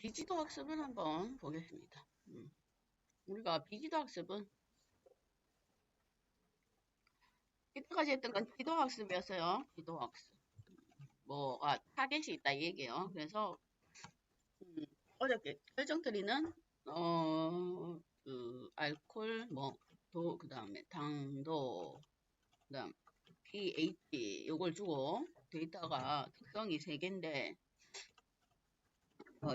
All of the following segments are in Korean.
비지도 학습을 한번 보겠습니다. 우리가 비지도 학습은 이때까지 했던 건 기도 학습이었어요. 기도 학습. 뭐가 타겟이 있다 이 얘기예요. 그래서 어저께 결정드리는 알코올 그다음에 당도 그다음 pH 요걸 주고 데이터가 특성이 3개인데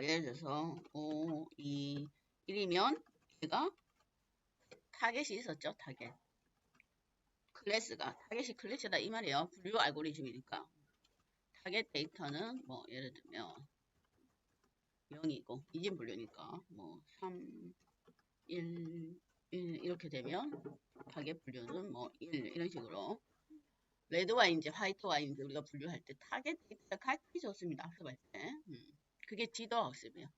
예를 들어서 5, 2, 1이면 얘가 타겟이 있었죠. 타겟. 타겟이 클래스다 이 말이에요. 분류 알고리즘이니까. 타겟 데이터는 예를 들면 0이고 이진 분류니까 3, 1, 1 이렇게 되면 타겟 분류는 1 이런 식으로 레드 와인즈, 화이트 와인즈 우리가 분류할 때 타겟 데이터가 같이 좋습니다. 학습할 때. 그게 지도 학습이에요.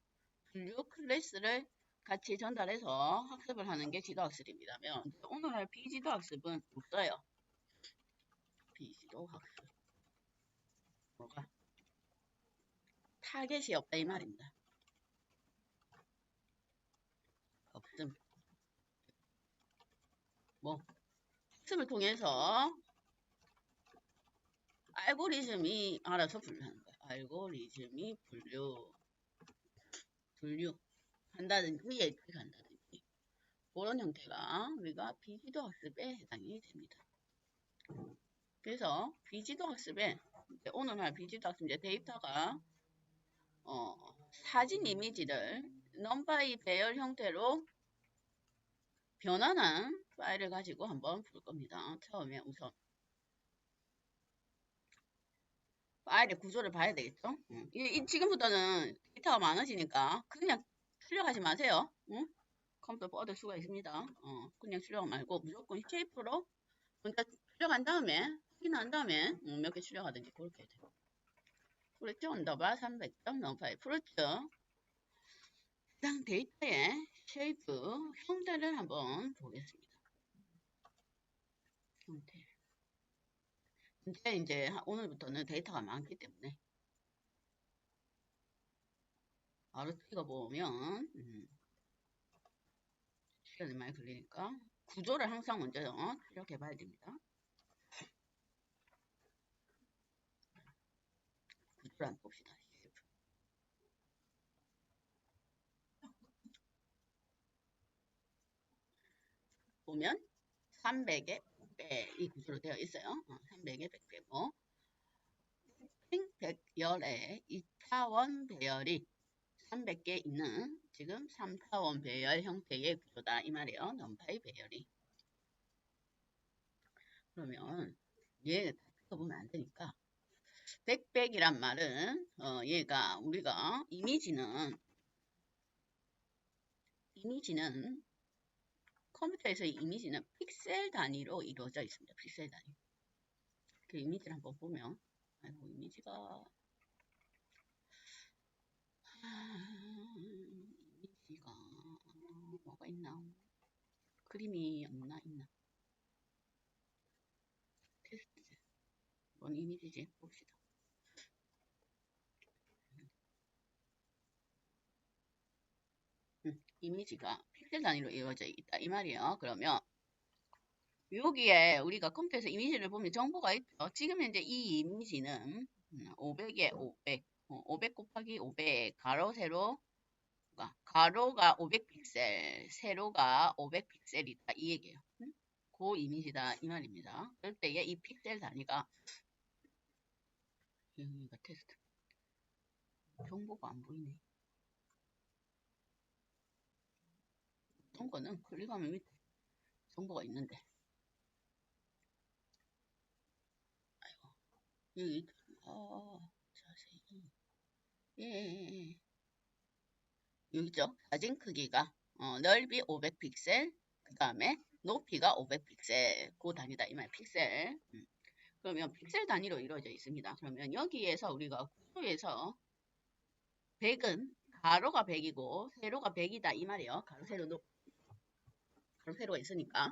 분류 클래스를 같이 전달해서 학습을 하는 게 지도 학습입니다면 오늘 할 비지도 학습은 없어요. 비지도 학습. 뭐가? 타겟이 없다 이 말입니다. 없음. 학습을 통해서 알고리즘이 알아서 분류하는 거예요. 알고리즘이 분류한다든지 예측한다든지 그런 형태가 우리가 비지도 학습에 해당이 됩니다. 그래서 비지도 학습에 오늘 할 비지도 학습 이제 데이터가 사진 이미지를 넘바이 배열 형태로 변환한 파일을 가지고 한번 풀 겁니다. 처음에 우선 파일의 구조를 봐야 되겠죠? 지금부터는 데이터가 많아지니까 그냥 출력하지 마세요. 컴퓨터 뻗을 수가 있습니다. 그냥 출력 말고 무조건 쉐이프로 먼저 출력한 다음에 확인한 다음에 몇 개 출력하든지 그렇게 돼요. 프로젝트 언더바 300점 넘파이 프로젝트 해당 데이터의 쉐이프 형태를 한번 보겠습니다. 형태. 이제 오늘부터는 데이터가 많기 때문에 바로 찍어보면 시간이 많이 걸리니까 구조를 항상 먼저 출력해 봐야 됩니다. 구조를 한번 봅시다. 보면 300에 100이 구조로 되어 있어요. 300에 100, 100열에 2차원 배열이 300개 있는 지금 3차원 배열 형태의 구조다 이 말이에요. 넘파이 배열이. 그러면 얘 보면 안 되니까 100이란 말은 얘가 우리가 이미지는 컴퓨터에서의 이미지는 픽셀 단위로 이루어져 있습니다. 픽셀 단위. 그 이미지를 한번 보면 이미지가 뭐가 있나? 그림이 없나? 있나? 테스트. 뭔 이미지지? 봅시다. 이미지가 픽셀 단위로 이루어져 있다 이 말이에요. 그러면 여기에 우리가 컴퓨터에서 이미지를 보면 정보가 있죠. 지금 현재 이 이미지는 500에 500, 500 곱하기 500 가로 세로 가로가 500픽셀, 세로가 500픽셀이다 이 얘기예요. 그 이미지다 이 말입니다. 그럴 때에 이 픽셀 단위가 여기가 테스트. 정보가 안 보이네. 어떤 거는 클릭하면 밑에 정보가 있는데. 아이고. 여기, 자세히. 예. 여기 있죠? 사진 크기가, 넓이 500픽셀, 그 다음에 높이가 500픽셀. 그 단위다. 이 말, 픽셀. 그러면 픽셀 단위로 이루어져 있습니다. 그러면 여기에서 우리가 구조에서 100은 가로가 100이고 세로가 100이다 이 말이에요. 가로 세로가 있으니까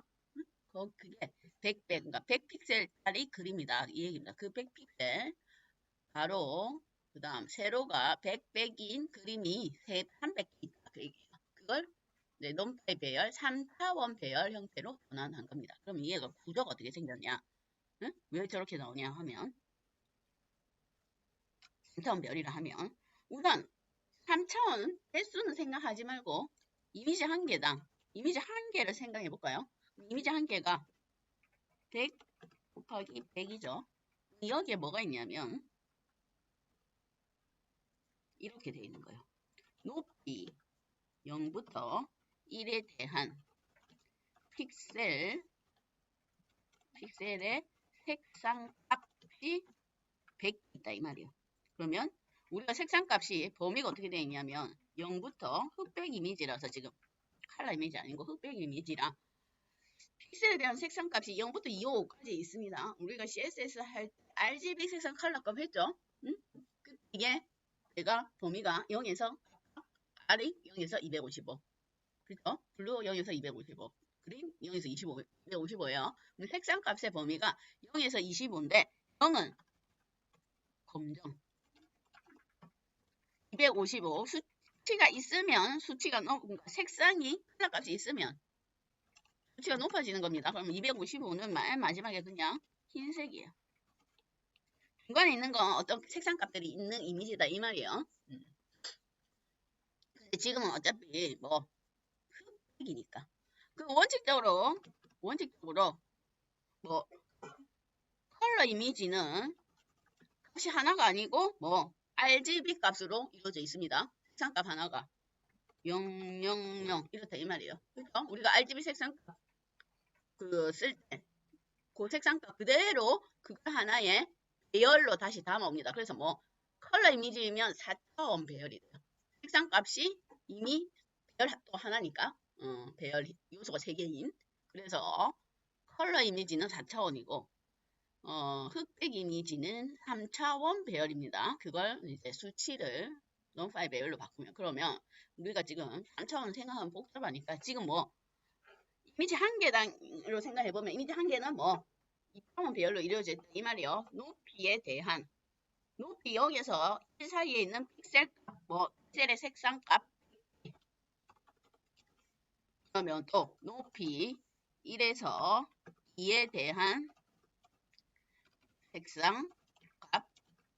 그게 100, 그러니까 100픽셀짜리 그림이다 이 얘기입니다. 그 100픽셀 가로 그 다음 세로가 100, 100인 그림이 300개 있다. 그 얘기예요. 그걸 네, 논파이 배열, 3차원 배열 형태로 전환한 겁니다. 그럼 얘가 구조가 어떻게 생겼냐? 응? 왜 저렇게 나오냐 하면 3차원 별이라 하면 우선 3차원 개수는 생각하지 말고 이미지 한 개당 이미지 한 개를 생각해 볼까요? 이미지 한 개가 100 곱하기 100이죠. 여기에 뭐가 있냐면 이렇게 되어 있는 거예요. 높이 0부터 1에 대한 픽셀의 색상 값이 100 있다 이 말이에요. 그러면 우리가 색상 값이 범위가 어떻게 되어 있냐면 0부터 흑백 이미지라서 지금 컬러 이미지 아니고 흑백 이미지라 픽셀에 대한 색상 값이 0부터 255까지 있습니다. 우리가 CSS 할 때 RGB 색상 컬러 값 했죠? 응? 이게 제가 범위가 0에서 R이 0에서 255 그죠? 블루 0에서 255 그린 0에서 25, 255예요. 색상 값의 범위가 0에서 25인데 0은 검정 255 수치가 있으면 수치가 색상이 컬러 값이 있으면 수치가 높아지는 겁니다. 그러면 255는 맨 마지막에 그냥 흰색이에요. 중간에 있는 건 어떤 색상 값들이 있는 이미지다 이 말이에요. 근데 지금은 어차피 뭐 흑백이니까 그 원칙적으로 뭐 컬러 이미지는 값이 하나가 아니고 뭐 RGB 값으로 이루어져 있습니다. 색상값 하나가 000 이렇다 이 말이에요. 그렇죠? 우리가 RGB 색상값 그 쓸 때 그 색상값 그대로 그거 하나의 배열로 다시 담아옵니다. 그래서 뭐 컬러 이미지면 4차원 배열이 돼요. 색상값이 이미 배열 또 하나니까 배열 요소가 3개인 그래서 컬러 이미지는 4차원이고 흑백 이미지는 3차원 배열입니다. 그걸 이제 수치를 논5 배열로 바꾸면 그러면 우리가 지금 3차원 생각하면 복잡하니까 지금 뭐 이미지 한 개당으로 생각해보면 이미지 한 개는 뭐 2차원 배열로 이루어져 있다 이 말이요. 높이에 대한 높이 여기서 1 사이에 있는 픽셀 값, 뭐 픽셀의 색상 값 그러면 또 높이 1에서 2에 대한 색상 값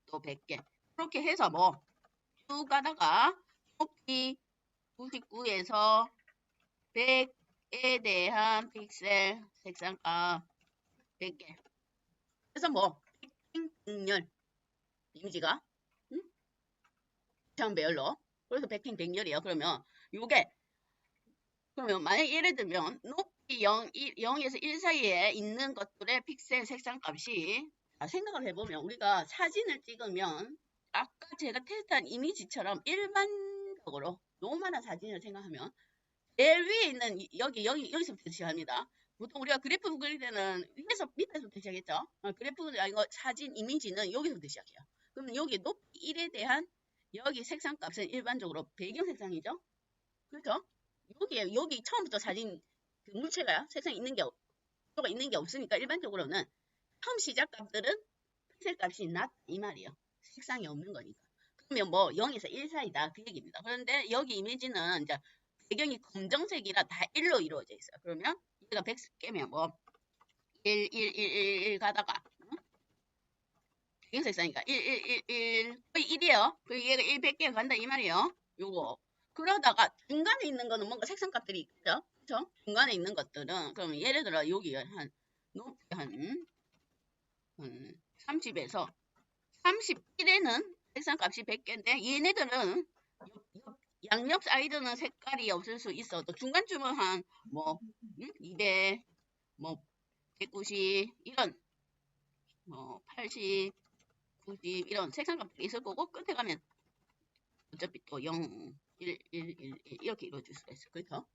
또 100개 그렇게 해서 뭐 쭉 가다가 높이 99에서 100에 대한 픽셀 색상값 100개 그래서 뭐 백열 이미지가 처음 배열로 그래서 백행 백열이에요. 그러면 요게 그러면 만약 예를 들면 높이 0에서 1 사이에 있는 것들의 픽셀 색상 값이 생각을 해보면 우리가 사진을 찍으면 아까 제가 테스트한 이미지처럼 일반적으로 노멀한 사진을 생각하면 제일 위에 있는 여기서부터 시작합니다. 보통 우리가 그래프 그릴 때는 위에서 밑에서부터 시작했죠. 그래프 이거 사진 이미지는 여기서부터 시작해요. 그럼 여기 높이 1에 대한 여기 색상 값은 일반적으로 배경 색상이죠. 그렇죠? 여기 처음부터 사진 그 물체가 색상 있는 게 없으니까 일반적으로는 처음 시작 값들은 픽셀 값이 낮다 이 말이에요. 색상이 없는 거니까. 그러면 뭐 0에서 1 사이다 그 얘기입니다. 그런데 여기 이미지는 이제 배경이 검정색이라 다 1로 이루어져 있어요. 그러면 얘가 100 깨면 뭐 1, 1, 1, 1, 1 가다가 배경 색상이니까 1, 1, 1, 1 거의 1이에요. 그리고 얘가 1, 100개 간다 이 말이에요. 요거 그러다가 중간에 있는 거는 뭔가 색상 값들이 있죠. 그렇죠? 중간에 있는 것들은 그러면 예를 들어 여기 한 높이 한 30에서 31에는 색상 값이 100개인데 얘네들은 양옆 사이드는 색깔이 없을 수 있어도 중간쯤은 한뭐 200, 뭐 190 이런 뭐 80, 90 이런 색상 값들이 있을 거고 끝에 가면 어차피 또 0, 1, 1, 1, 1 이렇게 이루어질 수가 있어요. 그렇죠?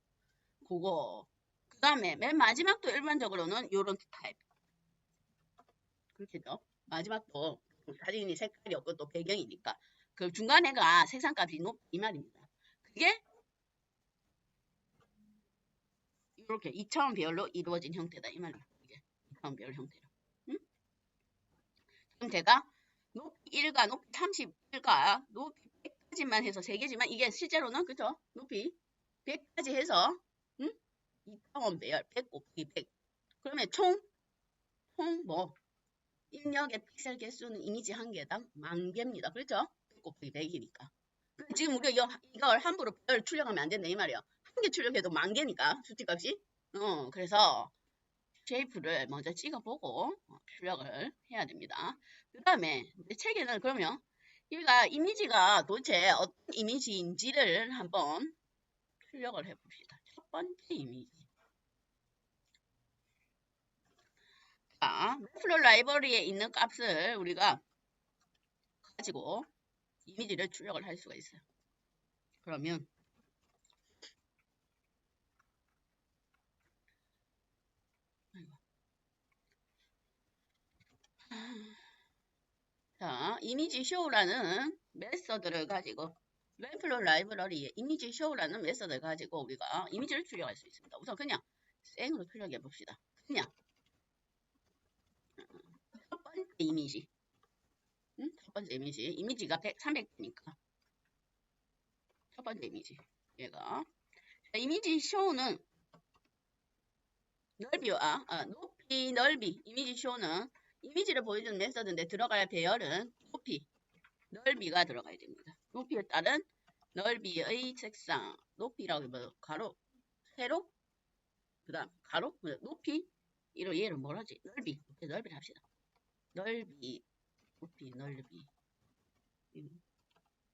그거 그 다음에 맨 마지막도 일반적으로는 요런 타입 그렇겠죠? 마지막도 사진이 색깔이 없고 또 배경이니까 그 중간에가 색상값이 높이 이 말입니다. 그게 이렇게 2차원 배열로 이루어진 형태다 이 말이에요. 이게 2차원 배열 형태로. 응? 지금 제가 높이 1과 높이 31과 높이 100까지만 해서 3개지만 이게 실제로는 그죠? 높이 100까지 해서 2차원 배열 100 곱하기 100 그러면 총 뭐 입력의 픽셀 개수는 이미지 한 개당 10,000개입니다. 그렇죠? 100 곱하기 100이니까. 지금 우리가 이걸 함부로 배열 출력하면 안 된다 이 말이에요. 한 개 출력해도 10,000개니까 수치값이. 그래서 쉐이프를 먼저 찍어보고 출력을 해야 됩니다. 그 다음에 내 책에는 그러면 얘가 이미지가 도대체 어떤 이미지인지를 한번 출력을 해봅시다. 첫 번째 이미지. 자, 플롯 라이브러리에 있는 값을 우리가 가지고 이미지를 출력을 할 수가 있어요. 그러면 자, 이미지 쇼라는 메서드를 가지고 램플롯 라이브러리에 이미지 쇼라는 메서드를 가지고 우리가 이미지를 출력할 수 있습니다. 우선 그냥 생으로 출력해 봅시다. 그냥 첫 번째 이미지. 첫 번째 이미지가 300개니까 첫 번째 이미지 얘가 자, 이미지 쇼는 넓이와 높이 넓이 이미지 쇼는 이미지를 보여주는 메서드인데 들어갈 배열은 높이 넓이가 들어가야 됩니다. 높이에 따른 넓이의 색상 높이라고 하면 가로 세로 그 다음 가로 높이 얘를 뭐라지 넓이 넓이를 합시다. 넓이 높이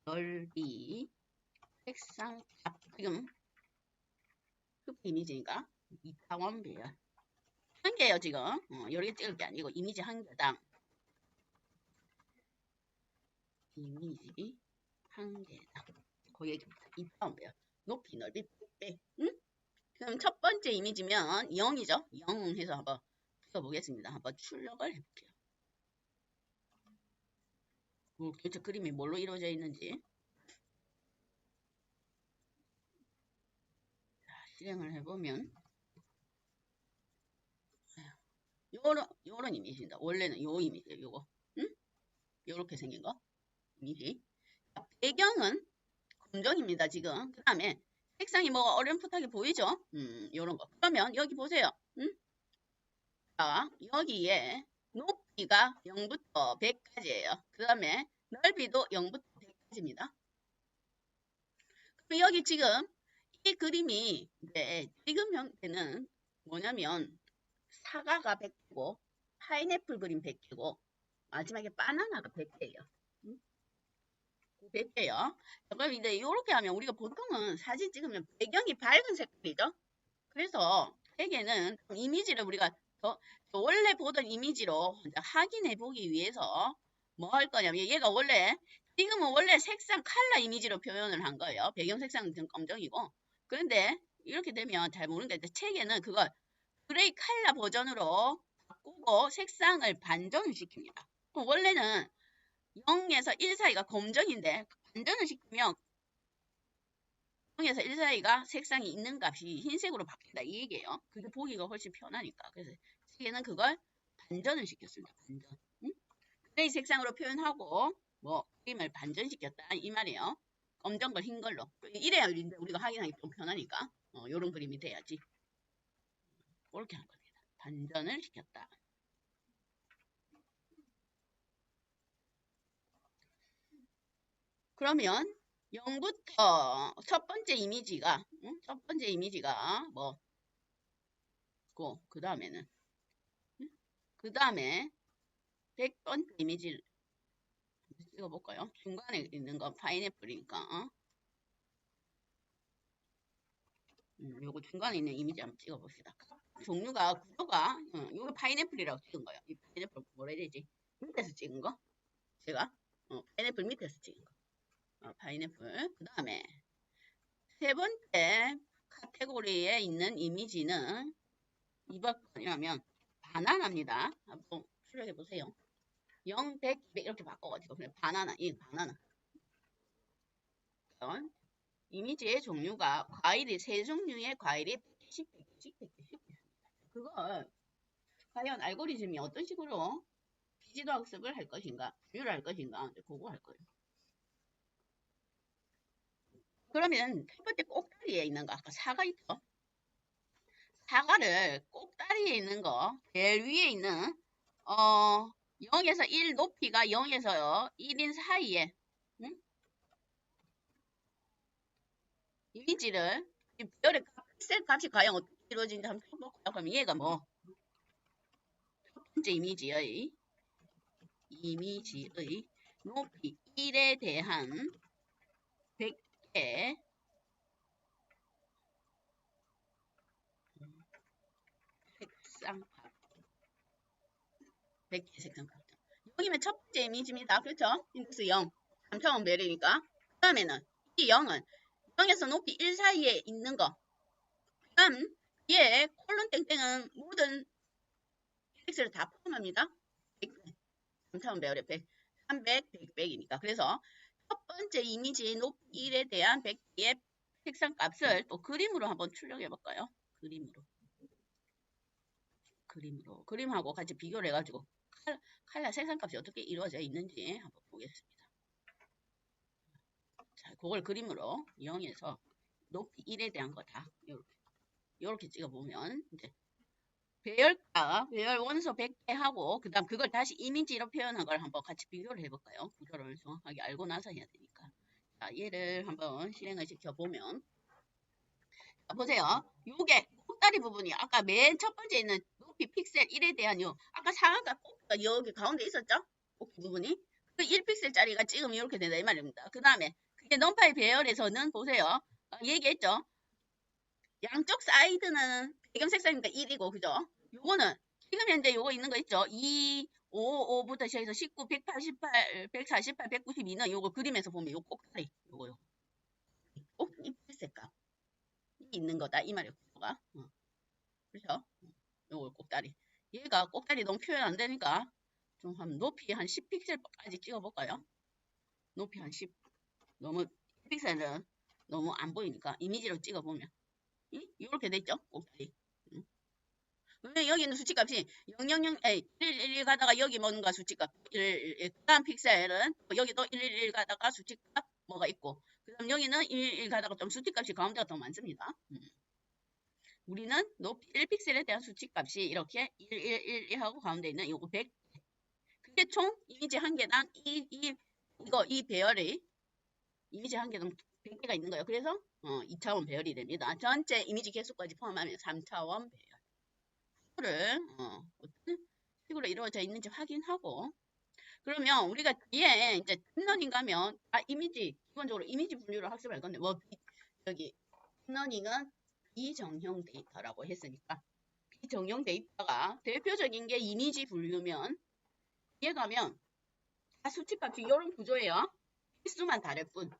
넓이 색상 지금 흡 이미지니까 2차원 배열 한 개예요 지금 여러 개 찍을 게 아니고 이미지 한 개당 이미지 한 개당 거기에 2차원 배열 높이 넓이 뺄 그럼 첫 번째 이미지면 0이죠 0 해서 한번 써보겠습니다. 한번 출력을 해볼게요. 도대체 그림이 뭘로 이루어져 있는지 자, 실행을 해보면 요런 이미지입니다. 원래는 요 이미지예요. 요거 요렇게 생긴 거 이미지 자, 배경은 검정입니다. 지금 그 다음에 색상이 뭐 어렴풋하게 보이죠? 요런 거 그러면 여기 보세요. 자 여기에 높이가 0부터 100까지예요. 그 다음에 넓이도 0부터 100까지입니다. 그럼 여기 지금 이 그림이 지금 형태는 뭐냐면 사과가 100개고 파인애플 그림 100개고 마지막에 바나나가 100개예요. 100개요. 그럼 이제 이렇게 하면 우리가 보통은 사진 찍으면 배경이 밝은 색깔이죠. 그래서 대개는 이미지를 우리가 원래 보던 이미지로 확인해 보기 위해서 뭐 할 거냐면 얘가 원래 지금은 원래 색상 컬러 이미지로 표현을 한 거예요. 배경 색상은 검정이고 그런데 이렇게 되면 잘 모르는데 책에는 그걸 그레이 컬러 버전으로 바꾸고 색상을 반전을 시킵니다. 원래는 0에서 1 사이가 검정인데 반전을 시키면 0에서 1 사이가 색상이 있는 값이 흰색으로 바뀐다 이 얘기예요. 그게 보기가 훨씬 편하니까. 그래서 책에는 그걸 반전을 시켰습니다. 반전. 그레이 색상으로 표현하고 뭐 그림을 반전시켰다 이 말이에요. 검정 걸 흰 걸로. 이래야 우리가 확인하기 좀 편하니까 요런 그림이 돼야지. 그렇게 한 겁니다. 반전을 시켰다. 그러면 0부터 첫 번째 이미지가 뭐 그 다음에는 그 다음에 100번째 이미지를 찍어볼까요? 중간에 있는 건 파인애플이니까 요거 중간에 있는 이미지 한번 찍어봅시다. 종류가 구조가 요거 파인애플이라고 찍은 거예요. 이 파인애플 뭐라 해야 되지? 밑에서 찍은 거 제가 파인애플 밑에서 찍은 거 파인애플 그 다음에 세 번째 카테고리에 있는 이미지는 2번이라면 바나나입니다. 한번 출력해 보세요. 0, 100, 200 이렇게 바꿔가지고 그냥 바나나, 이 바나나. 이미지의 종류가 과일이 세 종류의 과일이 100개씩 있습니다. 그걸 과연 알고리즘이 어떤 식으로 지도 학습을 할 것인가, 분류를 할 것인가, 이제 그거 할 거예요. 그러면 첫 번째 꼭다리에 있는 거, 아까 사과 있죠? 사과를 꼭다리에 있는 거, 제일 위에 있는 0에서 1 높이가 0에서 1인 사이에 이미지를 별의 픽셀 값이 과연 어떻게 이루어지는지 한번 해볼까요? 그럼 얘가 뭐 첫 번째 이미지의 높이 1에 대한 100개 색상값 100개 색상값 여기면 첫 번째 이미지입니다. 그렇죠? 인덱스 0 3차원 배열이니까 그 다음에는 이 0은 0에서 높이 1 사이에 있는 거 그 다음 얘 콜론 땡땡은 모든 인덱스를 다 포함합니다. 3차원 배열의 100 300, 100, 100이니까 그래서 첫 번째 이미지 높이 1에 대한 100개의 색상 값을 또 그림으로 한번 출력해 볼까요? 그림하고 같이 비교를 해가지고 칼라 색상 값이 어떻게 이루어져 있는지 한번 보겠습니다. 자, 그걸 그림으로 0에서 높이 1에 대한 거 다 이렇게 찍어보면 이제 배열 원소 100개 하고 그 다음 그걸 다시 이미지로 표현한 걸 한번 같이 비교를 해볼까요? 구조를 정확하게 알고 나서 해야 되니까. 자, 얘를 한번 실행을 시켜보면 자, 보세요. 요게 꼭다리 부분이 아까 맨 첫 번째 있는 높이 픽셀 1에 대한 아까 상하가 꼭지가 여기 가운데 있었죠? 꼭지 부분이 그 1픽셀짜리가 찍으면 이렇게 된다 이 말입니다. 그 다음에 그게 넘파이 배열에서는 보세요. 얘기했죠? 양쪽 사이드는 배경 색상이니까 1이고 그죠? 요거는 지금 현재 요거 있는 거 있죠? 2, 5, 5부터 시작해서 19, 188, 148, 192는 요거 그림에서 보면 요 꼭다리 요거 꼭 잎색감 있는 거다 이 말이에요. 그렇죠? 요거 꼭다리 얘가 꼭다리 너무 표현 안 되니까 좀 한 높이 한 10픽셀까지 찍어볼까요? 높이 한 10 너무 픽셀은 너무 안 보이니까 이미지로 찍어보면 이렇게 됐죠? 꼭다리 왜 여기 있는 수치값이 000, 111 가다가 여기 뭔가 수치값 그 다음 픽셀은 여기도 111 가다가 수치값 뭐가 있고 그 다음 여기는 111 가다가 좀 수치값이 가운데가 더 많습니다. 우리는 높이 1픽셀에 대한 수치값이 이렇게 111 하고 가운데 있는 요거 100 그게 총 이미지 한 개당 이 배열이 이미지 한 개당 100개가 있는 거예요. 그래서 2차원 배열이 됩니다. 전체 이미지 개수까지 포함하면 3차원 배열. 를 어떤 식으로 이루어져 있는지 확인하고 그러면 우리가 뒤에 이제 딥러닝 가면 이미지 기본적으로 이미지 분류를 학습할 건데 뭐 여기 딥러닝은 비정형 데이터라고 했으니까 비정형 데이터가 대표적인 게 이미지 분류면 뒤에 가면 다 수치값이 이런 구조예요. 필수만 다를 뿐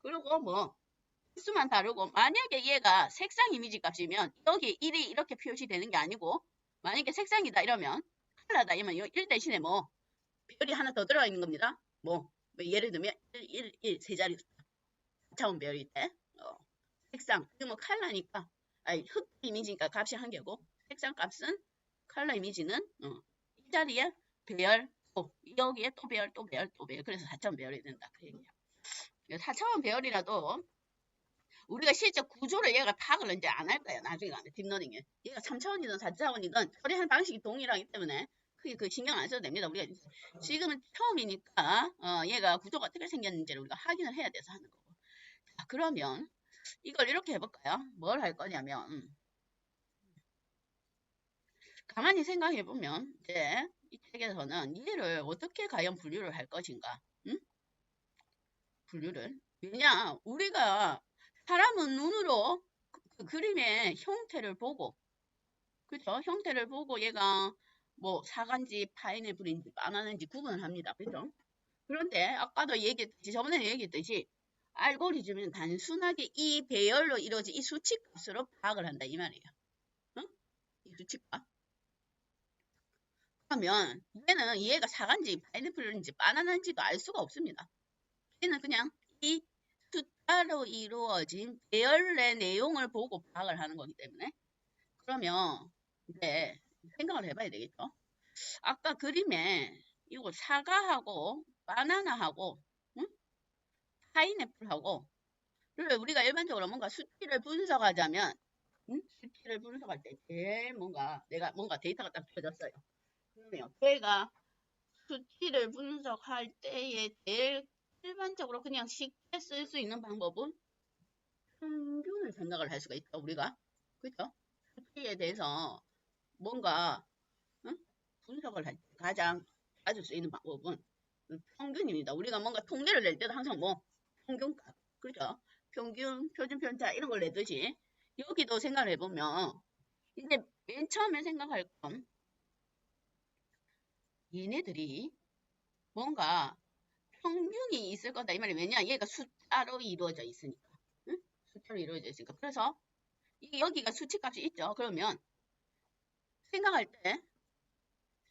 그리고 뭐 필수만 다르고 만약에 얘가 색상 이미지 값이면 여기 1이 이렇게 표시되는 게 아니고 만약에 색상이다 이러면 컬러다 이러면 1 대신에 뭐 배열이 하나 더 들어가 있는 겁니다. 뭐 예를 들면 1 세 자리 4차원 배열일 때 색상 이거 뭐 컬러니까 흑 이미지니까 값이 한 개고 색상 값은 컬러 이미지는 이 자리에 배열 여기에 또 배열 또 배열 또 배열 그래서 4차원 배열이 된다 그 얘기야. 4차원 배열이라도 우리가 실제 구조를 얘가 파악을 이제 안 할 거예요. 나중에 가면 딥러닝에. 얘가 3차원이든 4차원이든 처리하는 방식이 동일하기 때문에 크게 그 신경 안 써도 됩니다. 우리가 지금은 처음이니까 얘가 구조가 어떻게 생겼는지를 우리가 확인을 해야 돼서 하는 거고. 자, 그러면 이걸 이렇게 해볼까요? 뭘 할 거냐면 가만히 생각해 보면 이제 이 책에서는 얘를 어떻게 과연 분류를 할 것인가? 분류를 왜냐 우리가 사람은 눈으로 그 그림의 형태를 보고 그죠? 형태를 보고 얘가 뭐 사과인지 파인애플인지 바나나인지 구분을 합니다. 그죠? 그런데 아까도 얘기했듯이 저번에 얘기했듯이 알고리즘은 단순하게 이 배열로 이루어진 이 수치값으로 파악을 한다 이 말이에요. 응? 이 수치값. 그러면 얘가 사과인지 파인애플인지 바나나인지도 알 수가 없습니다. 얘는 그냥 이 숫자로 이루어진 배열의 내용을 보고 파악을 하는 거기 때문에 그러면 이제 생각을 해봐야 되겠죠. 아까 그림에 이거 사과하고 바나나하고 응? 파인애플하고 그리고 우리가 일반적으로 뭔가 수치를 분석하자면 응? 수치를 분석할 때 제일 내가 뭔가 데이터가 딱 펴졌어요. 그러면 저희가 수치를 분석할 때에 제일 일반적으로 그냥 쉽게 쓸 수 있는 방법은 평균을 생각을 할 수가 있죠, 우리가. 그죠? 수치에 대해서 뭔가 응? 분석을 할 때 가장 가질 수 있는 방법은 평균입니다. 우리가 뭔가 통계를 낼 때도 항상 뭐 평균값, 그죠? 평균, 표준 편차 이런 걸 내듯이 여기도 생각을 해보면 이제 맨 처음에 생각할 건 얘네들이 뭔가 평균이 있을 거다 이 말이 왜냐? 얘가 숫자로 이루어져 있으니까. 응? 숫자로 이루어져 있으니까. 그래서 이게 여기가 수치값이 있죠. 그러면 생각할 때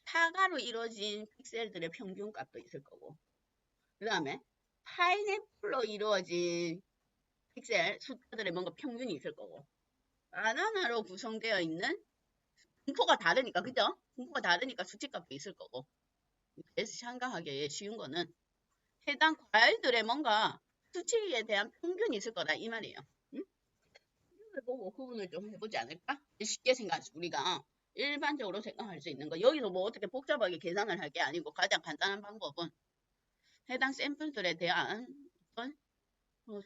사과로 이루어진 픽셀들의 평균값도 있을 거고 그 다음에 파인애플로 이루어진 픽셀 숫자들의 뭔가 평균이 있을 거고 바나나로 구성되어 있는 분포가 다르니까 그죠? 분포가 다르니까 수치값도 있을 거고 그래서 생각하기에 쉬운 거는 해당 과일들의 뭔가 수치에 대한 평균이 있을 거다 이 말이에요. 응? 평균을 보고 구분을 좀 해보지 않을까? 쉽게 우리가 일반적으로 생각할 수 있는 거 여기서 뭐 어떻게 복잡하게 계산을 할 게 아니고 가장 간단한 방법은 해당 샘플들에 대한 어떤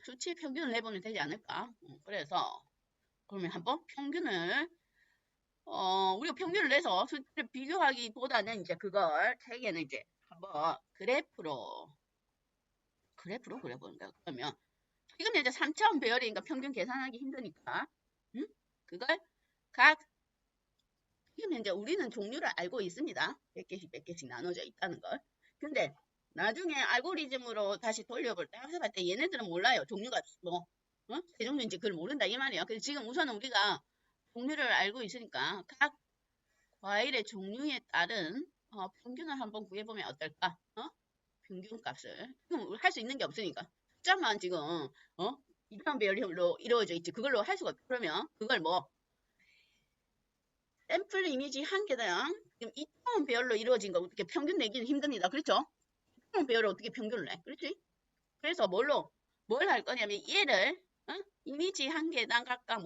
수치 평균을 내보면 되지 않을까? 그래서 그러면 한번 평균을 우리가 평균을 내서 수치를 비교하기보다는 이제 그걸 책에는 이제 한번 그래프로 그려보는 거야. 그러면 지금 이제 3차원 배열이니까 평균 계산하기 힘드니까 응? 그걸 각 지금 현재 우리는 종류를 알고 있습니다. 100개씩 100개씩 나눠져 있다는 걸. 근데 나중에 알고리즘으로 다시 돌려볼 때 학습할 때 얘네들은 몰라요. 종류가 뭐 세 종류인지 그걸 모른다 이 말이에요. 그래서 지금 우선은 우리가 종류를 알고 있으니까 각 과일의 종류에 따른 평균을 한번 구해보면 어떨까? 평균값을 지금 할 수 있는 게 없으니까 숫자만 지금 이런 배열로 이루어져 있지 그걸로 할 수가 없어. 그러면 그걸 뭐 샘플 이미지 한 개당 지금 2차원 배열로 이루어진 거 어떻게 평균 내기는 힘듭니다. 그렇죠? 2차원 배열을 어떻게 평균을 내? 그렇지? 그래서 뭘 할 거냐면 얘를 이미지 한 개당 각각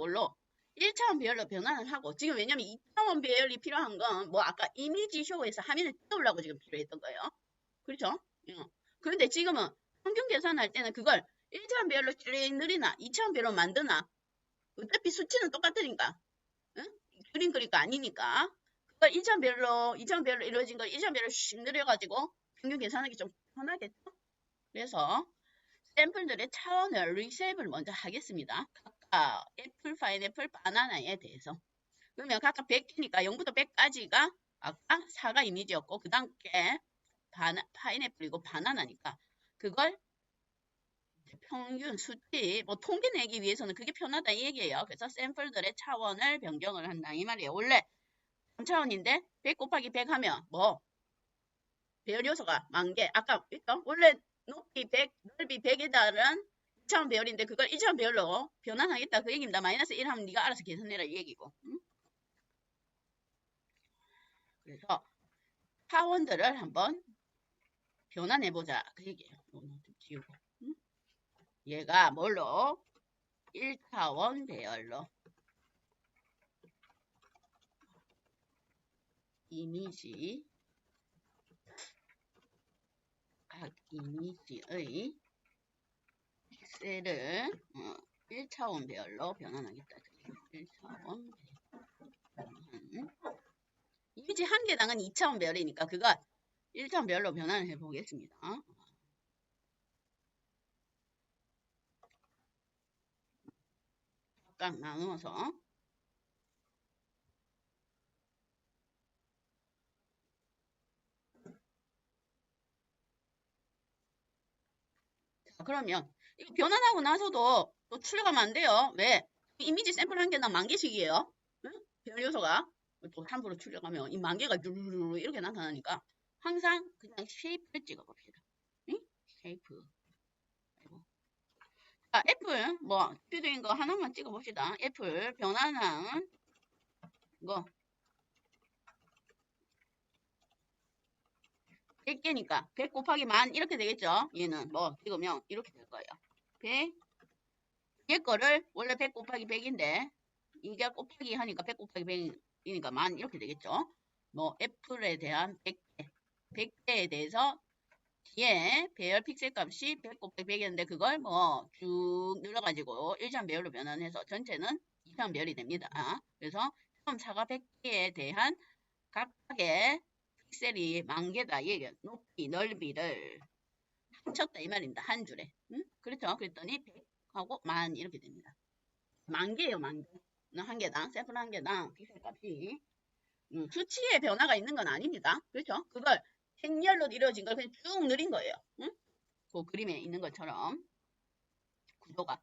1차원 배열로 변환을 하고 지금 왜냐면 2차원 배열이 필요한 건 뭐 아까 이미지 쇼에서 화면을 띄우려고 지금 필요했던 거예요. 그렇죠? 그런데 지금은 평균 계산할 때는 그걸 1차원 배열로 쭉 늘리나 2차원 배열로 만드나 어차피 수치는 똑같으니까 응? 그림 그릴 거 아니니까 그걸 1차원 배열로 2차원 배열로 이루어진 걸 1차원 배열로 씩 늘려가지고 평균 계산하기 좀 편하겠죠? 그래서 샘플들의 차원을 리셉을 먼저 하겠습니다. 각각 애플, 파인애플, 바나나에 대해서. 그러면 각각 100개니까 0부터 100까지가 아까 사과 이미지였고 그 다음 게 파인애플이고 바나나니까 그걸 평균 수치 뭐 통계 내기 위해서는 그게 편하다 이 얘기예요. 그래서 샘플들의 차원을 변경을 한다 이 말이에요. 원래 3차원인데 100 곱하기 100 하면 뭐 배열 요소가 10,000개 아까 있죠? 원래 높이 100 넓이 100에 달한 2차원 배열인데 그걸 1차원 배열로 변환하겠다 그 얘기입니다. 마이너스 1 하면 네가 알아서 계산해라 이 얘기고 응? 그래서 차원들을 한번 변환해보자 그 얘기예요. 지우고 응? 얘가 뭘로 1차원 배열로 이미지 각 이미지의 픽셀을 1차원 배열로 변환하겠다. 1차원 변환. 이미지 한 개당은 2차원 배열이니까 그걸 1차원 배열로 변환을 해보겠습니다. 각각 나누어서 자, 그러면 이거 변환하고 나서도 또 출력하면 안 돼요. 왜? 이미지 샘플 한 개당 10,000개씩이에요. 응? 배열 요소가 또 함부로 출력하면 이 10,000개가 누르르 이렇게 나타나니까 항상 그냥 쉐이프를 찍어봅시다. 응? 쉐이프. 아이고. 자, 애플 뭐 대표적인 거 하나만 찍어봅시다. 애플 변환한 거 100개니까 100 곱하기 만 이렇게 되겠죠. 얘는 뭐 찍으면 이렇게 될 거예요. 100 얘 거를 원래 100 곱하기 100인데 이게 곱하기 하니까 100 곱하기 100이니까 만 이렇게 되겠죠. 뭐 애플에 대한 100개 100개에 대해서 뒤에 배열 픽셀 값이 100 곱하기 100이었는데 그걸 뭐 쭉 늘려가지고 1차 배열로 변환해서 전체는 2차 배열이 됩니다. 그래서 처음 사과 100개에 대한 각각의 픽셀이 10,000개다. 얘기 높이 넓이를 합쳤다 이 말입니다. 한 줄에. 응? 그렇죠. 그랬더니 100하고 10,000 이렇게 됩니다. 10,000개예요. 10,000개. 한 개당 샘플 한 개당 픽셀 값이 수치의 변화가 있는 건 아닙니다. 그렇죠? 그걸 행렬로 이루어진 걸 그냥 쭉 늘린 거예요. 응? 그 그림에 있는 것처럼 구조가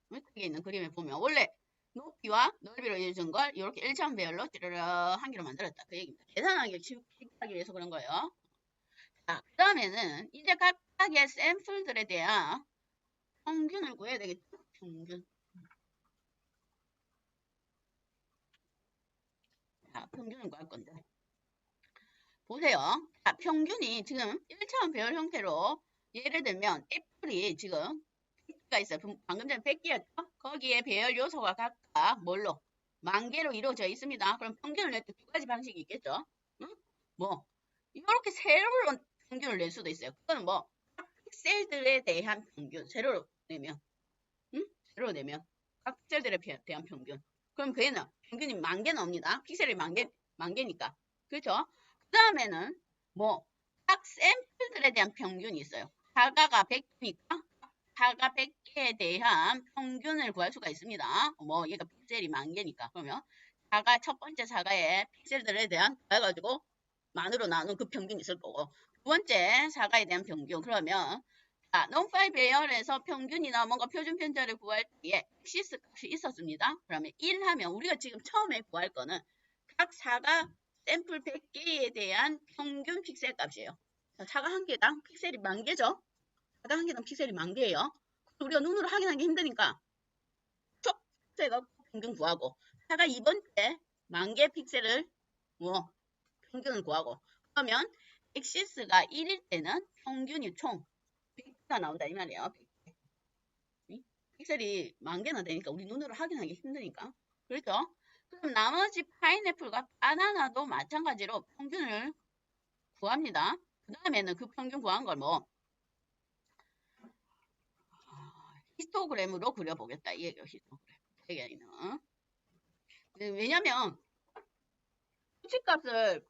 위쪽에 있는 그림에 보면 원래 높이와 넓이로 이루어진 걸 이렇게 1차원 배열로 찌르르 한 개로 만들었다. 그 얘기입니다. 계산하기 쉽게 위해서 그런 거예요. 자, 그 다음에는 이제 각각의 샘플들에 대한 평균을 구해야 되겠죠? 평균. 자, 평균을 구할 건데. 보세요. 자, 평균이 지금 1차원 배열 형태로 예를 들면 애플이 지금 100개가 있어요. 방금 전에 100개였죠? 거기에 배열 요소가 각각 뭘로? 10,000개로 이루어져 있습니다. 그럼 평균을 낼 때 두 가지 방식이 있겠죠? 응? 뭐 이렇게 세로로 평균을 낼 수도 있어요. 그거는 뭐 픽셀들에 대한 평균 세로로 내면 응? 세로로 내면 각 픽셀들에 대한 평균. 그럼 그 애는 평균이 10,000개 나옵니다. 픽셀이 10,000개니까. 그렇죠? 그 다음에는 뭐 각 샘플들에 대한 평균이 있어요. 사과가 100개니까 사과 100개에 대한 평균을 구할 수가 있습니다. 뭐 얘가 픽셀이 10,000개니까 그러면 사과 첫 번째 사과의 픽셀들에 대한 해가지고 만으로 나눈 그 평균이 있을 거고 두 번째 사과에 대한 평균 그러면 자, non5 배열에서 평균이나 뭔가 표준 편차를 구할 때에 엑시스 값이 있었습니다. 그러면 1 하면 우리가 지금 처음에 구할 거는 각 사과 샘플 100개에 대한 평균 픽셀 값이에요. 자, 사과 한 개당 픽셀이 10,000개죠? 사과 한 개당 픽셀이 10,000개예요. 우리가 눈으로 확인하기 힘드니까 쭉 픽셀 평균 구하고 사과 2번째 10,000개 픽셀을 뭐 평균을 구하고 그러면 엑시스가 1일 때는 평균이 총 100개가 나온다 이 말이에요. 100개. 픽셀이 10,000개나 되니까 우리 눈으로 확인하기 힘드니까. 그렇죠? 그럼 나머지 파인애플과 바나나도 마찬가지로 평균을 구합니다. 그 다음에는 그 평균 구한 걸 뭐 히스토그램으로 그려보겠다. 이 얘기예요. 히스토그램. 얘기는. 왜냐면 수치값을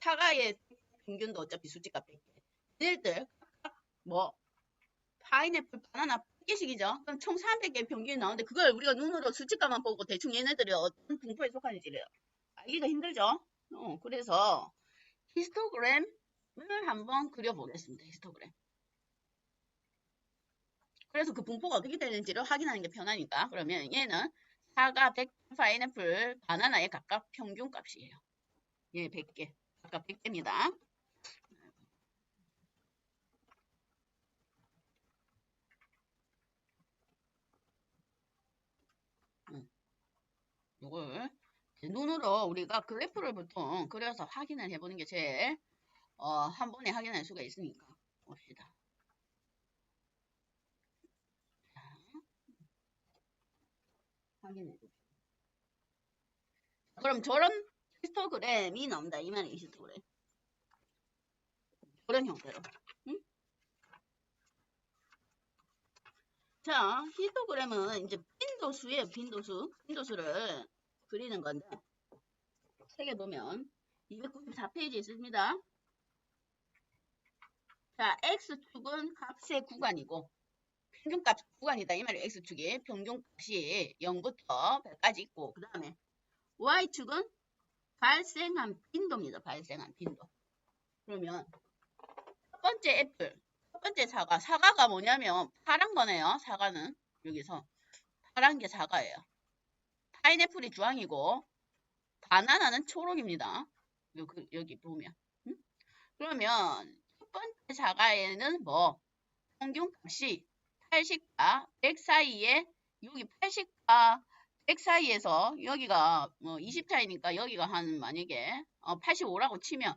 사과의 평균도 어차피 수치값 100개. 얘네들 뭐 파인애플 바나나 100개씩이죠. 그럼 총 300개 평균이 나오는데 그걸 우리가 눈으로 수치값만 보고 대충 얘네들이 어떤 분포에 속하는지를 알기가 힘들죠. 그래서 히스토그램을 한번 그려보겠습니다. 히스토그램. 그래서 그 분포가 어떻게 되는지를 확인하는 게 편하니까. 그러면 얘는 사과, 100, 파인애플, 바나나의 각각 평균 값이에요. 얘 100개. 각각 100개입니다. 이걸 눈으로 우리가 그래프를 보통 그려서 확인을 해보는 게 제일 한 번에 확인할 수가 있으니까 봅시다. 자, 확인해 봅시다. 그럼 저런 히스토그램이 나온다. 이 말이 히스토그램. 그런 형태로. 응? 자, 히스토그램은 이제 빈도수예요. 빈도수. 빈도수를 그리는 건데 책에 보면 294페이지 있습니다. 자, X축은 값의 구간이고 평균값 구간이다. 이 말이 X축이 평균값이 0부터 100까지 있고 그 다음에 Y축은 발생한 빈도입니다. 발생한 빈도. 그러면 첫 번째 애플, 첫 번째 사과. 사과가 뭐냐면 파란 거네요. 사과는 여기서 파란 게 사과예요. 파인애플이 주황이고 바나나는 초록입니다. 여기 보면. 그러면 첫 번째 사과에는 뭐 평균값이 80과 100 사이에 여기 80과 100 사이에서 여기가 뭐 20차이니까 여기가 한 만약에 85라고 치면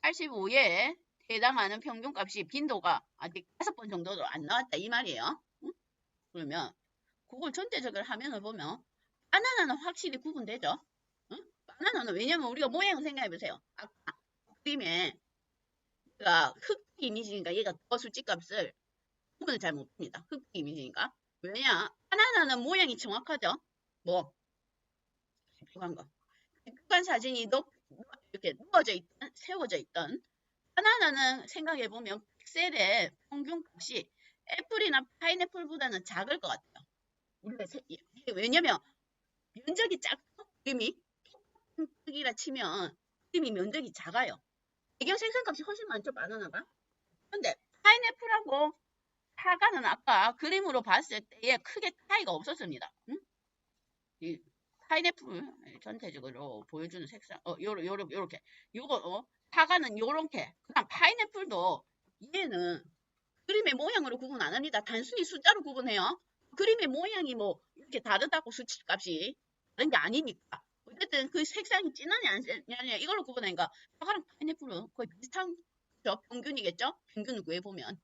85에 해당하는 평균값이 빈도가 아직 5번 정도도 안 나왔다 이 말이에요. 응? 그러면 그걸 전체적으로 화면을 보면 바나나는 확실히 구분되죠. 응? 바나나는 왜냐면 우리가 모양을 생각해보세요. 아까 그림에 얘가 흙 이미지니까 얘가 더 수치값을 구분을 잘 못합니다. 흙 이미지니까. 왜냐? 바나나는 모양이 정확하죠. 뭐 중요한 거. 객관 사진이 이렇게 누워져 있던, 세워져 있던 바나나는 생각해보면 픽셀의 평균값이 애플이나 파인애플보다는 작을 것 같아요. 우리가 왜냐면 면적이 작고 그림이 똑같은 크기라 치면 그림이 면적이 작아요. 배경 생성값이 훨씬 많죠, 바나나가. 근데 파인애플하고 사과는 아까 그림으로 봤을 때에 크게 차이가 없었습니다. 응? 이 파인애플 전체적으로 보여주는 색상, 요렇게. 요거, 사과는 요렇게. 그다음 파인애플도 얘는 그림의 모양으로 구분 안 합니다. 단순히 숫자로 구분해요. 그림의 모양이 뭐 이렇게 다르다고 수치값이 다른 게 아니니까. 어쨌든 그 색상이 진하냐 안 진하냐 이걸로 구분하니까 사과랑 파인애플은 거의 비슷한 그죠? 평균이겠죠? 평균을 구해보면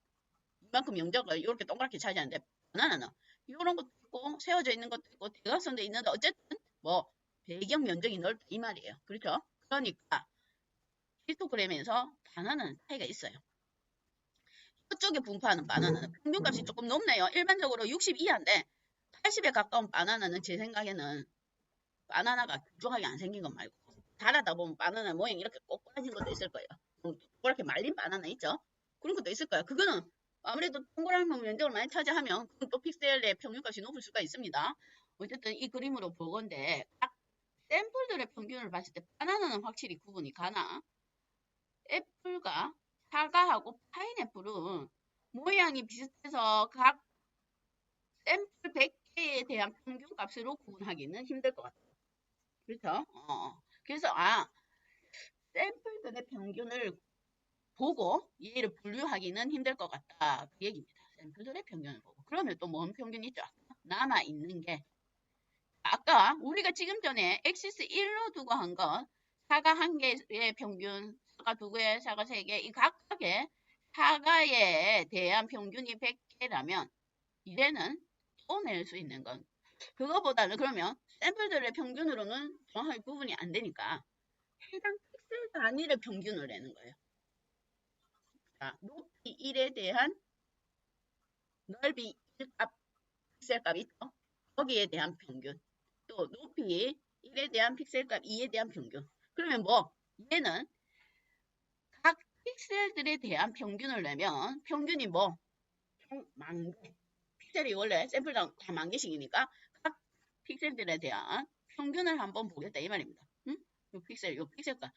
이만큼 영적을 이렇게 동그랗게 차지하는데 바나나는 이런 것도 있고 세워져 있는 것도 있고 대각선도 있는데 어쨌든 뭐 배경 면적이 넓다 이 말이에요. 그렇죠? 그러니까 히스토그램에서 바나나는 차이가 있어요. 이쪽에 분포하는 바나나는 평균값이 조금 높네요. 일반적으로 60 이하인데 80에 가까운 바나나는 제 생각에는 바나나가 길쭉하게 안 생긴 것 말고 자라다 보면 바나나 모양이 이렇게 꼬꾸라진 것도 있을 거예요. 그렇게 말린 바나나 있죠? 그런 것도 있을 거예요. 그거는 아무래도 동그란 면적을 많이 차지하면 또 픽셀의 평균값이 높을 수가 있습니다. 어쨌든 이 그림으로 보건데 딱 샘플들의 평균을 봤을 때 바나나는 확실히 구분이 가나 애플과 사과하고 파인애플은 모양이 비슷해서 각 샘플 100개에 대한 평균값으로 구분하기는 힘들 것 같아요. 그렇죠? 그래서 샘플들의 평균을 보고 얘를 분류하기는 힘들 것 같다. 그 얘기입니다. 샘플들의 평균을 보고. 그러면 또 뭔 평균이 있죠? 남아있는 게 아까 우리가 지금 전에 엑시스 1로 두고 한 건 사과 한 개의 평균, 사과 두 개, 사과 세 개, 이 각각의 사과에 대한 평균이 100개라면 이제는 또 낼 수 있는 건 그거보다는 그러면 샘플들의 평균으로는 정확하게 구분이 안 되니까 해당 픽셀 단위의 평균을 내는 거예요. 자, 높이 1에 대한 넓이 1값, 픽셀값 있죠? 거기에 대한 평균. 또 높이 1에 대한 픽셀값 2에 대한 평균. 그러면 뭐 얘는 각 픽셀들에 대한 평균을 내면 평균이 뭐 총 만 개. 픽셀이 원래 샘플당 다 만 개씩이니까 각 픽셀들에 대한 평균을 한번 보겠다 이 말입니다. 응? 요 픽셀값.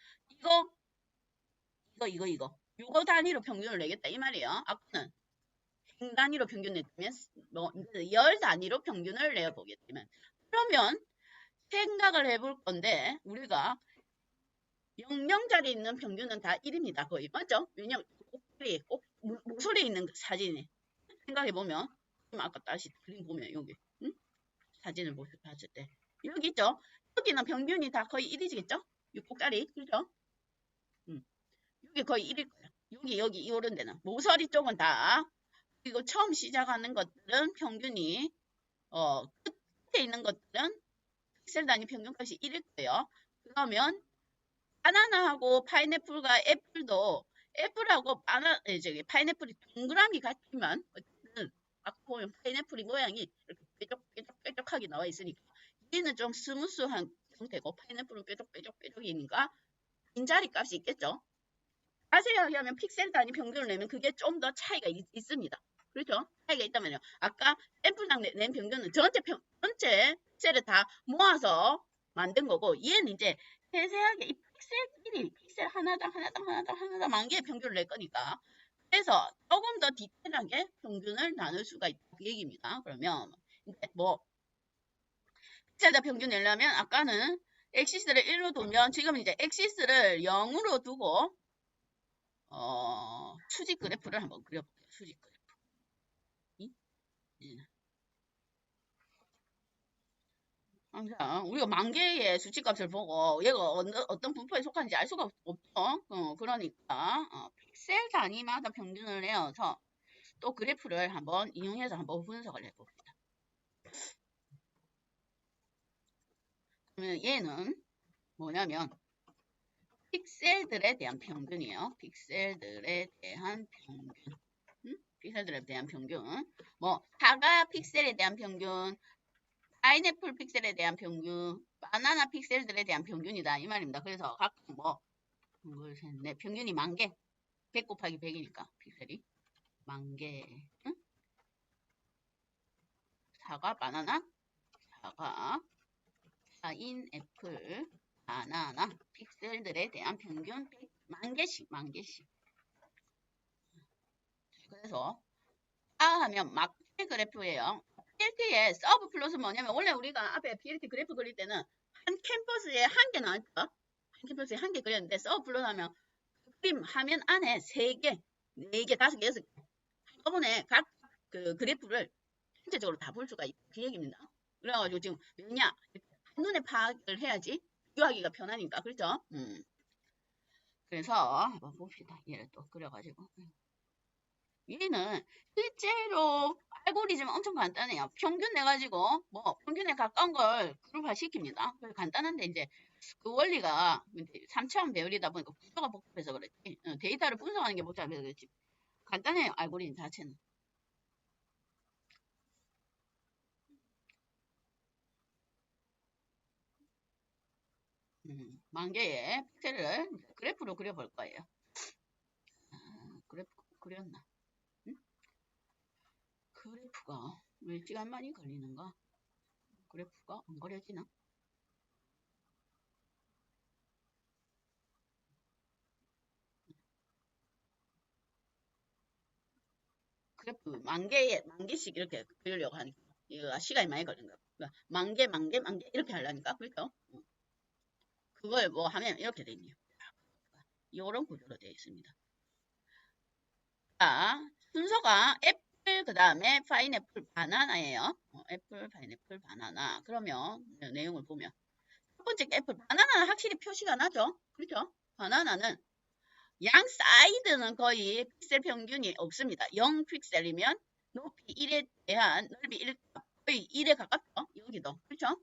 이거 단위로 평균을 내겠다 이 말이에요. 아까는 행 단위로 평균 냈다면 뭐 열 단위로 평균을 내보겠다면 그러면 생각을 해볼 건데 우리가 0명짜리 있는 평균은 다 1입니다. 거의 맞죠? 왜냐면 꼭 모서리에 있는 사진이 생각해보면 아까 다시 그림 보면 여기 응? 사진을 봤을 때 여기 있죠? 여기는 평균이 다 거의 1이겠죠? 6꼭짜리 그죠? 여기 거의 1일 거야. 여기 이런 데는 모서리 쪽은 다 그리고 처음 시작하는 것들은 평균이 끝에 있는 것들은 픽셀 단위 평균값이 1일 거예요. 그러면 바나나하고 파인애플과 애플도 애플하고 파인애플이 동그라미 같지만 어쨌든 아까 보면 파인애플이 모양이 이렇게 뾰족뾰족하게 나와 있으니까 얘는 좀 스무스한 형태고 파인애플은 뾰족뾰족이니까 빈자리 값이 있겠죠. 자세하게 하면 픽셀 단위 평균을 내면 그게 좀 더 차이가 있습니다. 그렇죠? 차이가 있다면요. 아까 샘플당 낸 평균은 전체 픽셀을 다 모아서 만든 거고 얘는 이제 세세하게 이 픽셀끼리 픽셀 하나당 만 개의 평균을 낼 거니까 그래서 조금 더 디테일하게 평균을 나눌 수가 있다 그 얘기입니다. 그러면 이제 뭐 픽셀다 평균 내려면 아까는 엑시스를 1로 두면 지금 이제 엑시스를 0으로 두고 수직 그래프를 한번 그려볼게요. 수직 그래프. 항상 우리가 만 개의 수치값을 보고 얘가 어떤 분포에 속하는지 알 수가 없죠. 그러니까 픽셀 단위마다 평균을 내어서 또 그래프를 한번 이용해서 한번 분석을 해봅시다. 그러면 얘는 뭐냐면 픽셀들에 대한 평균이에요. 픽셀들에 대한 평균. 픽셀들에 대한 평균. 뭐 사과 픽셀에 대한 평균, 파인애플 픽셀에 대한 평균, 바나나 픽셀들에 대한 평균이다 이 말입니다. 그래서 각각 뭐 평균이 10,000개, 100 곱하기 100이니까 픽셀이 10,000개. 사과, 바나나, 사과, 파인애플, 바나나 픽셀들에 대한 평균 10,000개씩, 10,000개씩. 그래서 하면 막 그래프예요. PLT의 서브 플롯은 뭐냐면 원래 우리가 앞에 PLT 그래프 그릴 때는 한 캠퍼스에 한 개 나왔죠. 한 캠퍼스에 한 개 그렸는데 서브 플롯 하면 그림 화면 안에 3개, 4개, 5개, 6개 한꺼번에 각 그 그래프를 전체적으로 다 볼 수가 있다. 그 얘기입니다. 그래가지고 지금 왜냐? 한눈에 파악을 해야지 비교하기가 편하니까. 그렇죠? 그래서 한번 봅시다. 얘를 또 그려가지고. 얘는 실제로 알고리즘 엄청 간단해요. 평균 내가지고 뭐 평균에 가까운 걸 그룹화 시킵니다. 그래서 간단한데 이제 그 원리가 3차원 배열이다 보니까 구조가 복잡해서 그랬지. 데이터를 분석하는 게 복잡해서 그랬지. 간단해요. 알고리즘 자체는. 만 개의 픽셀을 그래프로 그려볼 거예요. 그래프 그렸나? 그래프가 왜 시간 많이 걸리는가? 그래프가 안 그려지나? 그래프 만 개씩 이렇게 그리려고 하니까 이거 시간이 많이 걸린다. 그러니까 만 개 이렇게 하려니까 그렇죠? 그걸 뭐 하면 이렇게 돼 있네요. 이런 구조로 되어 있습니다. 자, 순서가 애플 그 다음에 파인애플 바나나예요. 애플 파인애플 바나나. 그러면 내용을 보면 첫 번째 애플 바나나는 확실히 표시가 나죠. 그렇죠? 바나나는 양 사이드는 거의 픽셀 평균이 없습니다. 0 픽셀이면 높이 1에 대한 넓이 1, 거의 1에 가깝죠. 여기도. 그렇죠?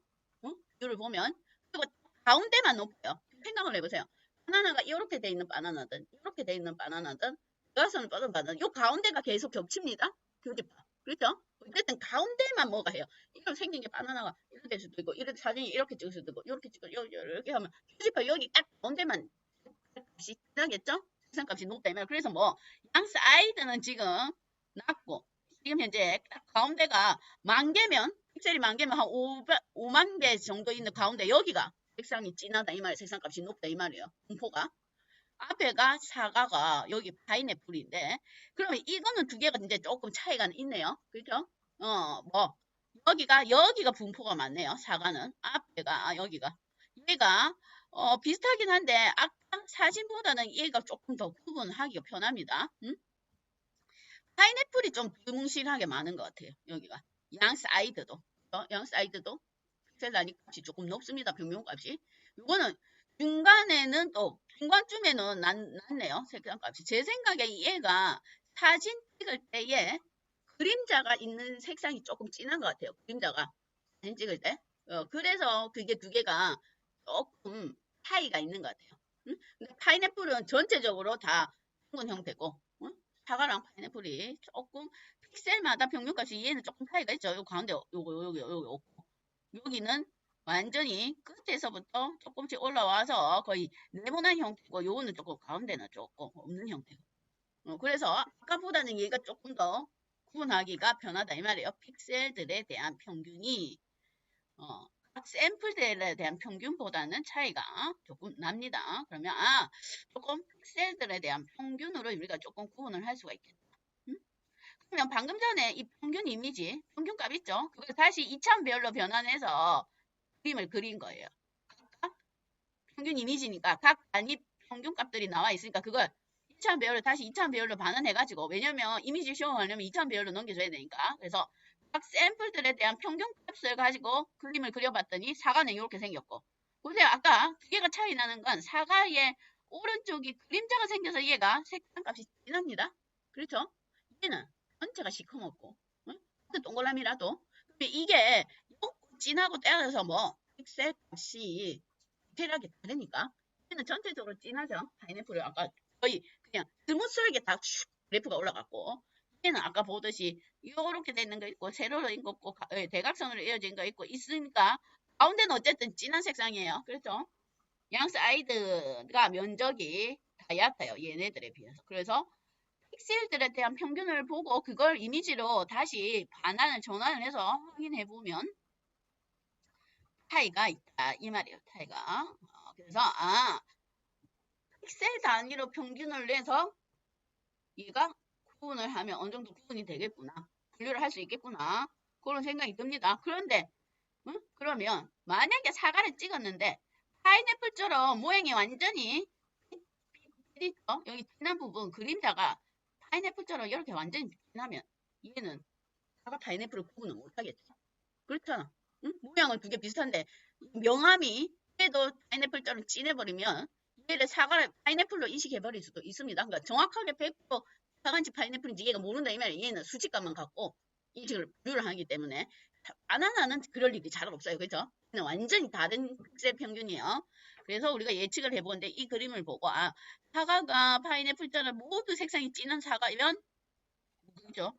비율을 보면. 그리고 가운데만 높아요. 생각을 해보세요. 바나나가 이렇게 돼 있는 바나나든 이렇게 돼 있는 바나나든 가서는 뻗은 바나나 요 가운데가 계속 겹칩니다. 교집합. 그렇죠? 어쨌든 가운데만 뭐가 해요. 이런 생긴 게 바나나가 이렇게 될 수도 있고 이렇게 사진이 이렇게 찍을 수도 있고 이렇게 찍고 이렇게 하면 교집합 여기 딱 가운데만 값이 지나겠죠? 생산값이 높다 이 말. 그래서 뭐 양 사이드는 지금 낮고 지금 현재 가운데가 10,000개면 픽셀이 10,000개면 한 5만 개 정도 있는 가운데 여기가 색상이 진하다 이 말이에요. 색상값이 높다 이 말이에요. 분포가. 앞에가 사과가 여기 파인애플인데 그러면 이거는 두 개가 이제 조금 차이가 있네요. 그죠? 뭐 여기가 분포가 많네요. 사과는 앞에가 여기가 얘가 비슷하긴 한데 아까 사진보다는 얘가 조금 더 구분하기가 편합니다. 파인애플이 좀 드뭉실하게 많은 것 같아요. 여기가 양 사이드도 양 사이드도 픽셀 단위 값이 조금 높습니다. 평균값이. 이거는 중간에는 또 중간쯤에는 낮네요. 색상값이. 제 생각에 얘가 사진 찍을 때에 그림자가 있는 색상이 조금 진한 것 같아요. 그림자가 사진 찍을 때. 그래서 그게 두 개가 조금 차이가 있는 것 같아요. 근데 파인애플은 전체적으로 다 둥근 형태고 사과랑 파인애플이 조금 픽셀마다 평균값이 얘는 조금 차이가 있죠. 요 가운데 요거 여기는 완전히 끝에서부터 조금씩 올라와서 거의 네모난 형태고 요거는 조금 가운데는 조금 없는 형태고 그래서 아까보다는 얘가 조금 더 구분하기가 편하다 이 말이에요. 픽셀들에 대한 평균이 각 샘플들에 대한 평균보다는 차이가 조금 납니다. 그러면 조금 픽셀들에 대한 평균으로 우리가 조금 구분을 할 수가 있겠다. 그러면 방금 전에 이 평균 이미지, 평균값 있죠? 그걸 다시 2차원 배열로 변환해서 그림을 그린 거예요. 각 평균 이미지니까 각 단위 평균값들이 나와 있으니까 그걸 2차원 배열로 다시 2차원 배열로 반환해가지고 왜냐면 이미지 쇼하려면 2차원 배열로 넘겨줘야 되니까 그래서 각 샘플들에 대한 평균값을 가지고 그림을 그려봤더니 사과는 이렇게 생겼고. 보세요. 아까 두 개가 차이 나는 건 사과의 오른쪽이 그림자가 생겨서 얘가 색상값이 진합니다. 그렇죠? 얘는 전체가 시커멓고, 응? 동그라미라도. 근데 이게 진하고 떼어서 뭐 픽셀 값이 디테일하게 다르니까 얘는 전체적으로 진하죠. 파인애플을 아까 거의 그냥 스무스하게 다 그래프가 올라갔고 얘는 아까 보듯이 이렇게 돼 있는 거 있고 세로로 있고 대각선으로 이어진 거 있고 있으니까 가운데는 어쨌든 진한 색상이에요. 그렇죠? 양 사이드가 면적이 다 얕아요. 얘네들에 비해서. 그래서 픽셀들에 대한 평균을 보고 그걸 이미지로 다시 반환을 전환을 해서 확인해 보면 차이가 있다 이 말이에요. 차이가. 그래서 픽셀 단위로 평균을 내서 얘가 구분을 하면 어느 정도 구분이 되겠구나. 분류를 할 수 있겠구나. 그런 생각이 듭니다. 그런데 응? 그러면 만약에 사과를 찍었는데 파인애플처럼 모양이 완전히 여기 진한 부분 그림자가 파인애플처럼 이렇게 완전히 진하면 얘는 사과 파인애플을 구분을 못하겠죠. 그렇잖아. 응? 모양은 두 개 비슷한데 명암이 얘도 파인애플처럼 진해버리면 얘를 사과를 파인애플로 인식해버릴 수도 있습니다. 그러니까 정확하게 100% 사과인지 파인애플인지 얘가 모른다 이 말이에요. 얘는 수치값만 갖고 인식을 분류를 하기 때문에 바나나는 그럴 일이 잘 없어요. 그죠? 완전히 다른 픽셀 평균이에요. 그래서 우리가 예측을 해보는데 이 그림을 보고 사과가 파인애플처럼 모두 색상이 진한 사과면 그죠?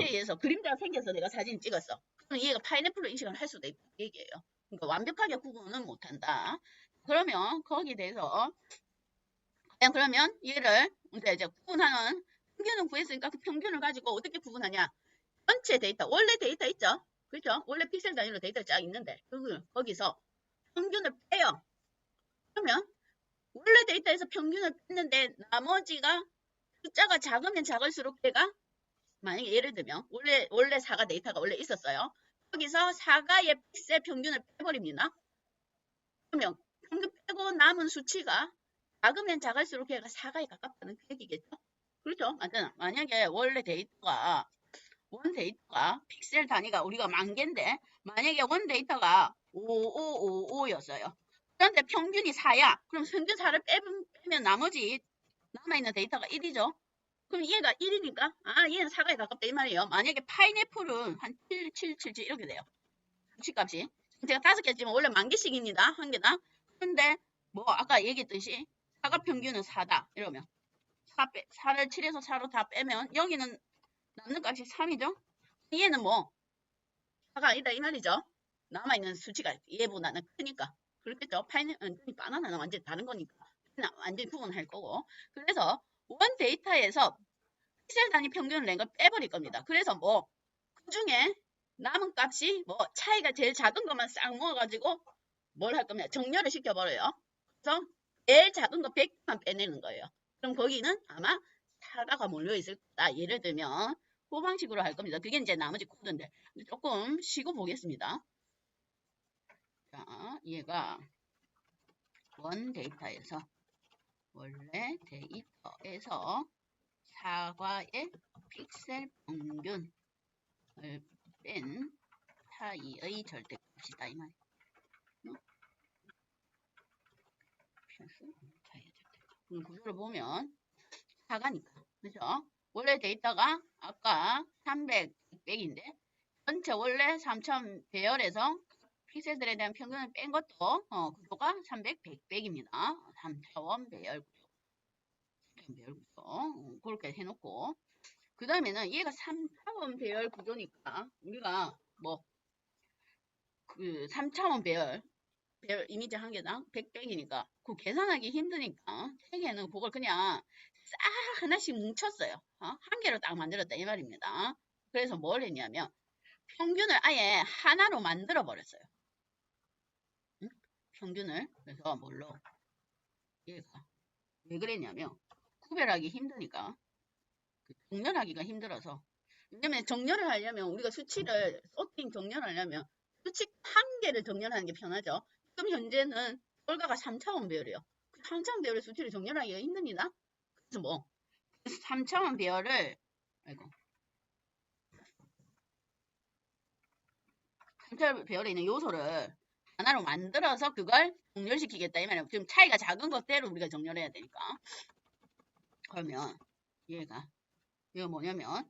에 의해서 그림자가 생겨서 내가 사진 찍었어. 그럼 얘가 파인애플로 인식을 할 수도 있다. 얘기예요. 그러니까 완벽하게 구분은 못한다. 그러면 거기에 대해서 그냥 그러면 얘를 이제 구분하는 평균은 구했으니까 그 평균을 가지고 어떻게 구분하냐? 전체 데이터, 원래 데이터 있죠? 그렇죠? 원래 픽셀 단위로 데이터 쫙 있는데 거기서 평균을 빼요. 그러면 원래 데이터에서 평균을 뺐는데 나머지가 숫자가 작으면 작을수록 얘가 만약에 예를 들면 원래 사과 데이터가 원래 있었어요. 여기서 사과의 픽셀 평균을 빼버립니다. 그러면 평균 빼고 남은 수치가 작으면 작을수록 얘가 사과에 가깝다는 그 얘기겠죠? 그렇죠? 맞잖아. 만약에 원래 원 데이터가 픽셀 단위가 우리가 10,000개인데 만약에 원 데이터가 5555였어요. 그런데 평균이 4야. 그럼 평균 4를 빼면 나머지 남아있는 데이터가 1이죠. 그럼 얘가 1이니까 얘는 사과에 가깝다 이 말이에요. 만약에 파인애플은 한 7777 이렇게 돼요. 수치값이. 제가 5개 했지만 원래 10,000개씩입니다. 한 개당. 근데 뭐 아까 얘기했듯이 사과 평균은 4다 이러면 4를 7에서 4로 다 빼면 여기는 남는 값이 3이죠. 얘는 뭐 사과 아니다 이 말이죠. 남아있는 수치가 얘보다는 크니까. 그렇겠죠. 바나나는 완전히 다른 거니까. 완전히 구분할 거고. 그래서 원 데이터에서 픽셀 단위 평균을 낸 걸 빼버릴 겁니다. 그래서 뭐 그 중에 남은 값이 뭐 차이가 제일 작은 것만 싹 모아가지고 뭘 할 겁니다. 정렬을 시켜버려요. 그래서 제일 작은 거 100개만 빼내는 거예요. 그럼 거기는 아마 사과가 몰려있을 거다. 예를 들면 그 방식으로 할 겁니다. 그게 이제 나머지 코드인데 조금 쉬고 보겠습니다. 자, 얘가 원 데이터에서 원래 데이터에서 사과의 픽셀 평균을 뺀 차이의 절대값이다 이 말이야. 구조를 보면 사과니까 그죠? 원래 데이터가 아까 300, 100인데 전체 원래 3000 배열에서 픽셀들에 대한 평균을 뺀 것도 구조가 300, 100, 100입니다. 3차원 배열 구조 그렇게 해놓고 그 다음에는 얘가 3차원 배열 구조니까 우리가 뭐 그 3차원 배열 이미지 한 개당 100백이니까 그 계산하기 힘드니까 책에는 그걸 그냥 싹 하나씩 뭉쳤어요. 한 개로 딱 만들었다 이 말입니다. 그래서 뭘 했냐면 평균을 아예 하나로 만들어 버렸어요. 응? 평균을 그래서 뭘로 얘가 왜 그랬냐면 구별하기 힘드니까 정렬하기가 힘들어서 왜냐면 정렬을 하려면 우리가 수치를 소팅 정렬하려면 수치 한 개를 정렬하는 게 편하죠. 지금 현재는 결과가 3차원 배열이에요. 3차원 배열의 수치를 정렬하기가 힘듭니다. 그래서 뭐 3차원 배열을 아이고 삼차 배열에 있는 요소를 하나로 만들어서 그걸 정렬시키겠다 이 말이에요. 지금 차이가 작은 것대로 우리가 정렬해야 되니까. 그러면 얘가 이거 뭐냐면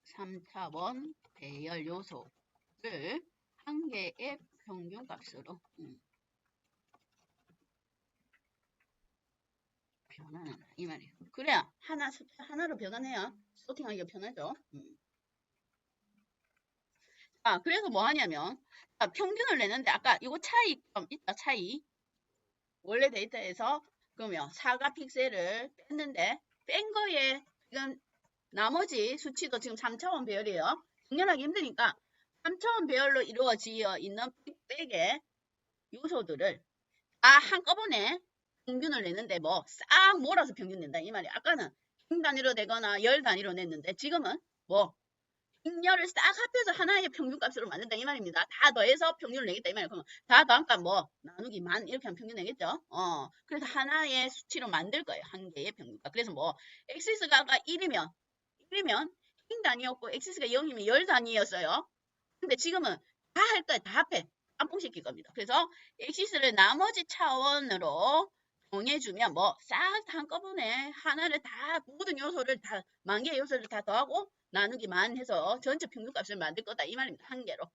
3차원 배열 요소를 한 개의 평균값으로 변환한다 이 말이에요. 그래야 하나로 변환해야 소팅하기가 편하죠. 그래서 뭐 하냐면 평균을 내는데 아까 이거 차이점 있다 차이 원래 데이터에서 그러면 사과 픽셀을 뺐는데 뺀 거에 지금 나머지 수치도 지금 3차원 배열이에요. 정렬하기 힘드니까 3차원 배열로 이루어져 있는 픽백의 요소들을 다 한꺼번에 평균을 내는데 뭐 싹 몰아서 평균 낸다 이 말이야. 아까는 행 단위로 내거나 열 단위로 냈는데 지금은 뭐 행렬을 싹 합해서 하나의 평균값으로 만든다 이 말입니다. 다 더해서 평균을 내겠다 이 말이에요. 그러면 다 더하니까 뭐 나누기 만 이렇게 하면 평균 내겠죠. 그래서 하나의 수치로 만들 거예요. 한 개의 평균값. 그래서 뭐 xs가 1이면 행 단위였고 xs가 0이면 열 단위였어요. 근데 지금은 다 할 거예요. 다 합해. 짬뽕시킬 겁니다. 그래서 xs를 나머지 차원으로 정해주면 뭐 싹 한꺼번에 하나를 다 모든 요소를 다 만 개의 요소를 다 더하고 나누기 만 해서 전체 평균값을 만들 거다 이 말입니다. 한 개로.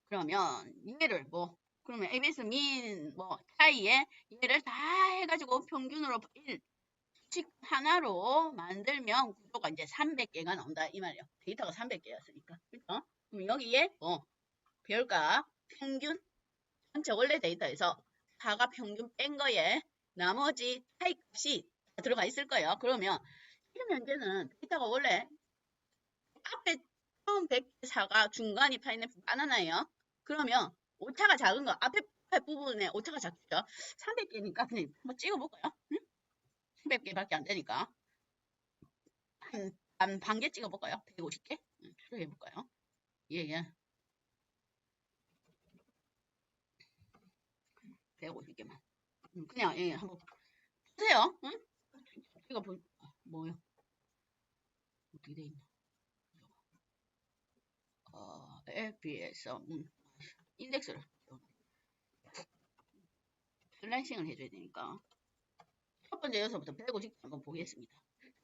그러면 얘를 뭐 그러면 ABS 민 뭐 차이에 얘를 다 해가지고 평균으로 수칙 하나로 만들면 구조가 이제 300개가 나온다 이 말이에요. 데이터가 300개였으니까. 그렇죠? 그럼 여기에 별값 평균 전체 원래 데이터에서 사과 평균 뺀 거에 나머지 차이값이 들어가 있을 거예요. 그러면 지금 현재는 데이터가 원래 앞에 처음 100개 사과 중간이 파인애플 바나나예요. 그러면 오차가 작은 거 앞에 부분에 오차가 작죠. 300개니까 그냥 한번 찍어볼까요? 응? 300개밖에 안 되니까 한 반 개 찍어볼까요? 150개? 추려해볼까요? 예. 150개만. 그냥 한번 보세요. 응? 이거 뭐요? 어떻게 돼 있나? FB에서 인덱스를 슬라이싱을 해줘야 되니까 첫 번째 요소부터 150개 한번 보겠습니다.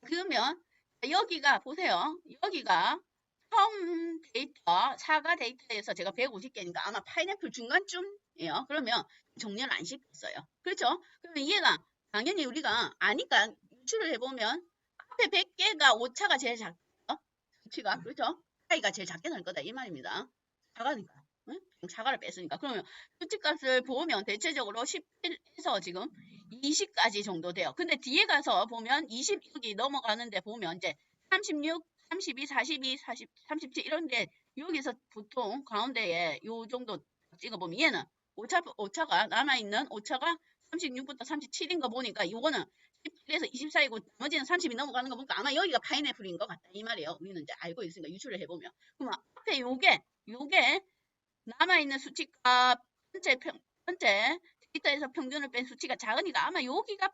그러면 여기가 보세요. 여기가 처음 데이터 사과 데이터에서 제가 150개니까 아마 파인애플 중간쯤이에요. 그러면 정렬 안 시켰어요. 그렇죠? 그러면 얘가 당연히 우리가 아니까 유출을 해보면 앞에 100개가 오차가 제일 작죠? 수치가 그렇죠? 차이가 제일 작게 날 거다 이 말입니다. 사과니까. 응? 사과를 뺐으니까. 그러면 수치값을 보면 대체적으로 11에서 지금 20까지 정도 돼요. 근데 뒤에 가서 보면 26이 넘어가는데 보면 이제 36, 32, 42, 40, 37 이런 게 여기서 보통 가운데에 요 정도 찍어보면 얘는 오차가 남아있는 오차가 36부터 37인 거 보니까 요거는 17에서 24이고 나머지는 30이 넘어가는 거 보니까 아마 여기가 파인애플인 것 같다 이 말이에요. 우리는 이제 알고 있으니까 유출을 해보면. 그럼 앞에 요게 남아있는 수치값 전체 데이터에서 평균을 뺀 수치가 작으니까 아마 여기가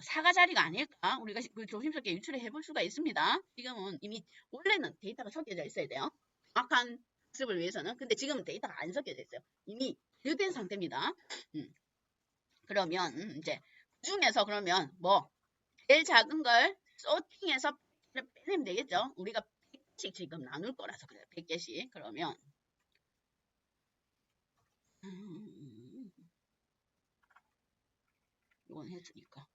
사과 자리가 아닐까 우리가 조심스럽게 유출을 해볼 수가 있습니다. 지금은 이미 원래는 데이터가 섞여져 있어야 돼요. 정확한 학습을 위해서는. 근데 지금은 데이터가 안 섞여져 있어요. 이미 분류된 상태입니다. 그러면 이제 그 중에서 그러면 뭐 제일 작은 걸 소팅해서 빼내면 되겠죠. 우리가 100개씩 지금 나눌 거라서 그래요. 100개씩. 그러면 이건 했으니까.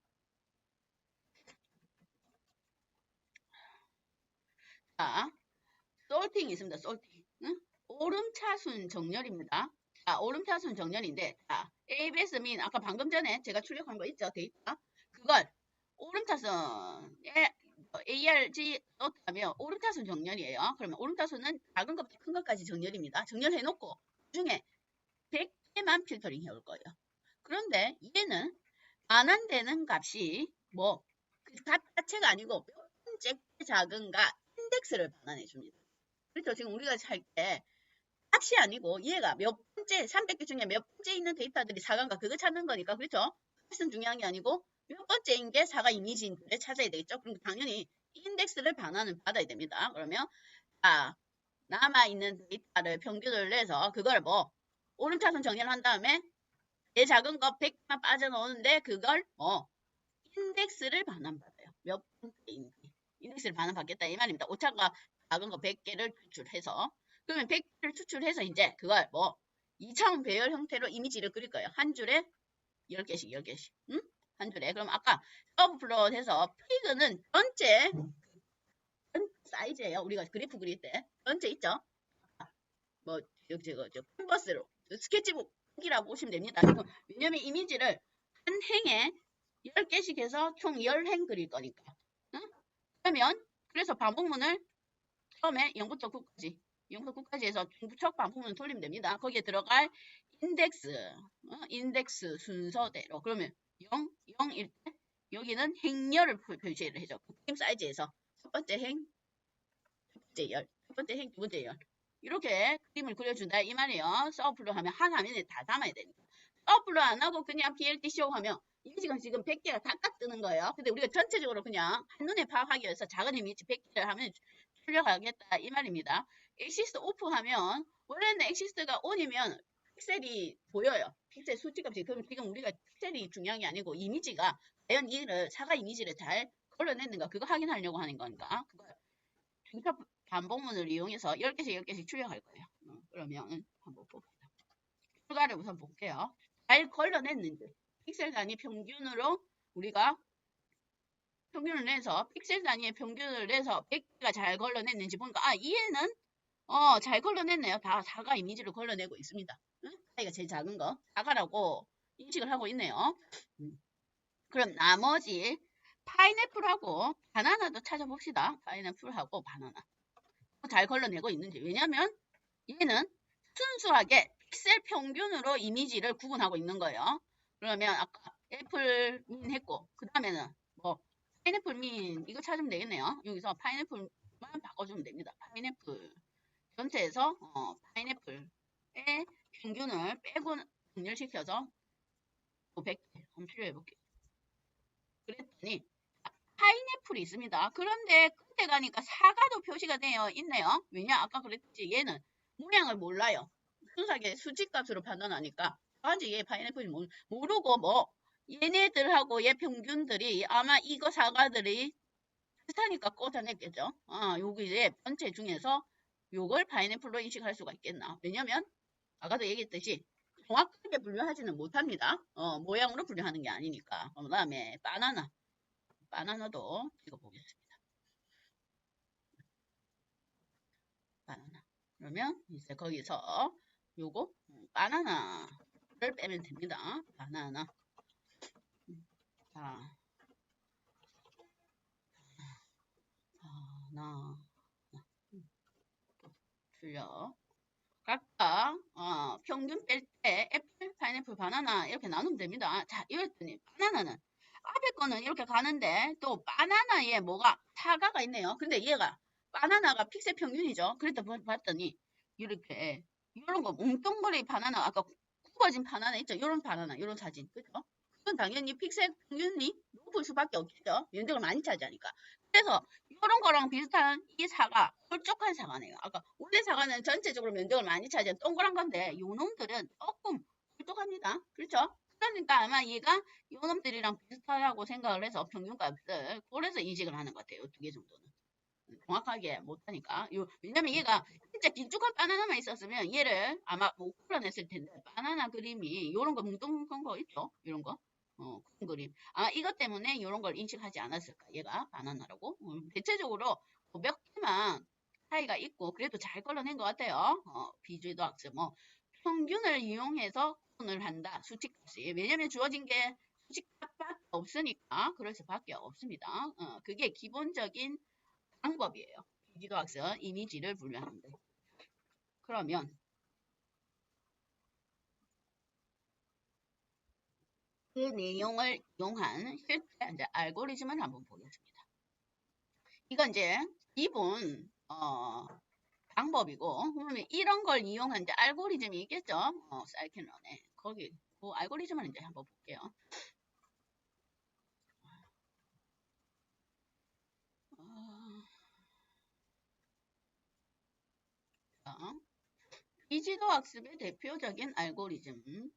자, 솔팅이 있습니다. 솔팅. 응? 오름차순 정렬입니다. 자, 오름차순 정렬인데, 자, ABS 민 아까 방금 전에 제가 출력한 거 있죠? 데이터. 그걸 오름차순에 ARG 넣었다면 오름차순 정렬이에요. 그러면 오름차순은 작은 것부터 큰 것까지 정렬입니다. 정렬해놓고 그중에 100개만 필터링 해올 거예요. 그런데 얘는 반환되는 값이 뭐 그 값 자체가 아니고 몇 번째 작은가 인덱스를 반환해 줍니다. 그렇죠. 지금 우리가 할 때 값이 아니고 얘가 몇 번째 300개 중에 몇 번째 있는 데이터들이 사과인가 그거 찾는 거니까 그렇죠. 값은 중요한 게 아니고 몇 번째인 게 사과 이미지인지를 찾아야 되겠죠. 그럼 당연히 인덱스를 반환을 받아야 됩니다. 그러면 자, 남아있는 데이터를 평균을 내서 그걸 뭐 오름차순 정리를 한 다음에 제일 작은 거 100만 빠져나오는데 그걸 뭐 인덱스를 반환받아요. 몇 번째인지. 인덱스를 반환받겠다 이 말입니다. 오차가 작은 거 100개를 추출해서 그러면 100개를 추출해서 이제 그걸 뭐 2차원 배열 형태로 이미지를 그릴 거예요. 한 줄에 10개씩 10개씩 응? 한 줄에. 그럼 아까 서브플롯 해서 피그는 전체 사이즈예요. 우리가 그래프 그릴 때 전체 있죠? 뭐 저 캔버스로 스케치북 크기라고 보시면 됩니다. 왜냐면 이미지를 한 행에 10개씩 해서 총 10행 그릴 거니까. 응? 그러면 그래서 반복문을 처음에 0부터 9까지 0부터 9까지 해서 첫 반복문을 돌리면 됩니다. 거기에 들어갈 인덱스 인덱스 순서대로 그러면 0, 0일 때 여기는 행렬을 표시를 해줘. 게임 사이즈에서 첫 번째 행, 첫 번째 열, 첫 번째 행, 두 번째 열 이렇게 그림을 그려준다 이 말이에요. 서브플로 하면 한 화면에 다 담아야 되니까. 서브플로 안 하고 그냥 PLD 쇼 하면 이미지가 지금 100개가 다딱 뜨는 거예요. 근데 우리가 전체적으로 그냥 한눈에 파악하기 위해서 작은 이미지 100개를 하면 출력하겠다 이 말입니다. 엑시스 오프 하면 원래는 엑시스가 온이면 픽셀이 보여요. 픽셀 수치값이. 그럼 지금 우리가 픽셀이 중요한 게 아니고 이미지가 과연 이를 사과 이미지를 잘 걸러냈는가 그거 확인하려고 하는 거니까 그걸 중첩 반복문을 이용해서 10개씩 10개씩 출력할 거예요. 그러면 한번 봅시다. 결과를 우선 볼게요. 잘 걸러냈는지 픽셀 단위 평균으로 우리가 평균을 내서 픽셀 단위의 평균을 내서 100개가 잘 걸러냈는지 보니까 얘는 잘 걸러냈네요. 다 사과 이미지를 걸러내고 있습니다. 응? 사이가 제일 작은 거 사과라고 인식을 하고 있네요. 그럼 나머지 파인애플하고 바나나도 찾아봅시다. 파인애플하고 바나나 잘 걸러내고 있는지. 왜냐면 얘는 순수하게 픽셀 평균으로 이미지를 구분하고 있는 거예요. 그러면 아까 애플민 했고 그 다음에는 뭐 파인애플 민 이거 찾으면 되겠네요. 여기서 파인애플만 바꿔주면 됩니다. 파인애플 전체에서 파인애플의 평균을 빼고 분열시켜서 100개 한번 필요해볼게요. 그랬더니 파인애플이 있습니다. 그런데 끝에 가니까 사과도 표시가 되어 있네요. 왜냐? 아까 그랬지 얘는 모양을 몰라요. 순수하게 수치값으로 판단하니까 아직 얘 파인애플이 모르고 뭐 얘네들하고 얘 평균들이 아마 이거 사과들이 비슷하니까 꽂아냈겠죠. 여기 얘 번째 중에서 요걸 파인애플로 인식할 수가 있겠나. 왜냐면 아까도 얘기했듯이 정확하게 분류하지는 못합니다. 모양으로 분류하는 게 아니니까. 그 다음에 바나나도 찍어보겠습니다. 바나나. 그러면 이제 거기서 요거 바나나를 빼면 됩니다. 바나나. 자, 바나나. 출력. 각각 평균 뺄 때 애플, 파인애플, 바나나 이렇게 나누면 됩니다. 자, 이랬더니 바나나는 앞에 거는 이렇게 가는데 또 바나나에 뭐가 사과가 있네요. 근데 얘가 바나나가 픽셀 평균이죠. 그랬다 봤더니 이렇게 이런 거 뭉뚱그리 바나나 아까 굽어진 바나나 있죠. 이런 바나나 이런 사진 그죠? 그건 당연히 픽셀 평균이 높을 수밖에 없겠죠. 면적을 많이 차지하니까. 그래서 이런 거랑 비슷한 이 사과 홀쭉한 사과네요. 아까 원래 사과는 전체적으로 면적을 많이 차지한 동그란 건데 요놈들은 조금 홀쭉합니다. 그렇죠? 그러니까 아마 얘가 요놈들이랑 비슷하다고 생각을 해서 평균값을 그래서 인식을 하는 것 같아요. 두 개 정도는. 정확하게 못하니까. 왜냐면 얘가 진짜 길쭉한 바나나만 있었으면 얘를 아마 못 풀어냈을 텐데 바나나 그림이 요런 거 뭉뚱한 거 있죠? 이런 거. 큰 그림. 이것 때문에 이런 걸 인식하지 않았을까? 얘가 바나나라고. 대체적으로 몇 개만 차이가 있고 그래도 잘 걸러낸 것 같아요. 비주도 학습 뭐 평균을 이용해서 구분을 한다. 수치값이. 왜냐면 주어진 게 수치값밖에 없으니까 그럴 수밖에 없습니다. 그게 기본적인 방법이에요. 비지도 학습 이미지를 분류하는데. 그러면 그 내용을 이용한 실제 이제 알고리즘을 한번 보겠습니다. 이건 이제 기본 방법이고 그러면 이런 걸 이용한 이제 알고리즘이 있겠죠. 사이클런에 거기 그 알고리즘을 이제 한번 볼게요. 비지도 학습의 대표적인 알고리즘이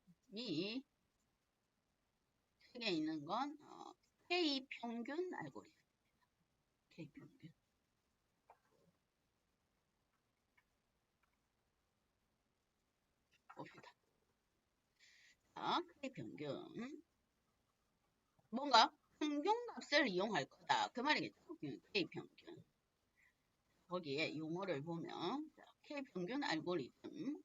책에 있는 건 K평균 알고리즘. K평균. 봅시다. 자, K평균. 뭔가 평균값을 이용할 거다. 그 말이겠죠? K평균. 거기에 용어를 보면 자, K평균 알고리즘.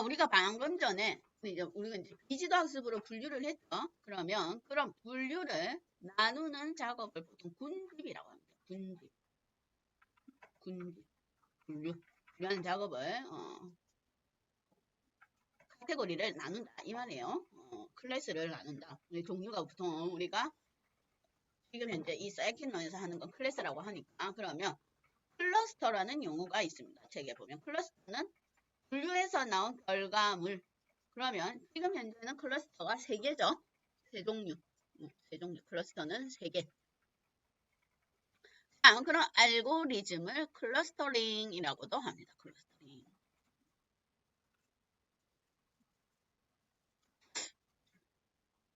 우리가 방금 전에 우리가 이제 비지도 학습으로 분류를 했죠. 그러면 그런 분류를 나누는 작업을 보통 군집이라고 합니다. 군집, 분류라는 작업을 카테고리를 나눈다 이 말이에요. 클래스를 나눈다. 종류가 보통 우리가 지금 현재 이 사이킨런에서 하는 건 클래스라고 하니까 그러면 클러스터라는 용어가 있습니다. 책에 보면 클러스터는 분류해서 나온 결과물. 그러면 지금 현재는 클러스터가 3개죠. 3종류. 3종류. 클러스터는 3개. 자, 그럼 알고리즘을 클러스터링이라고도 합니다. 클러스터링.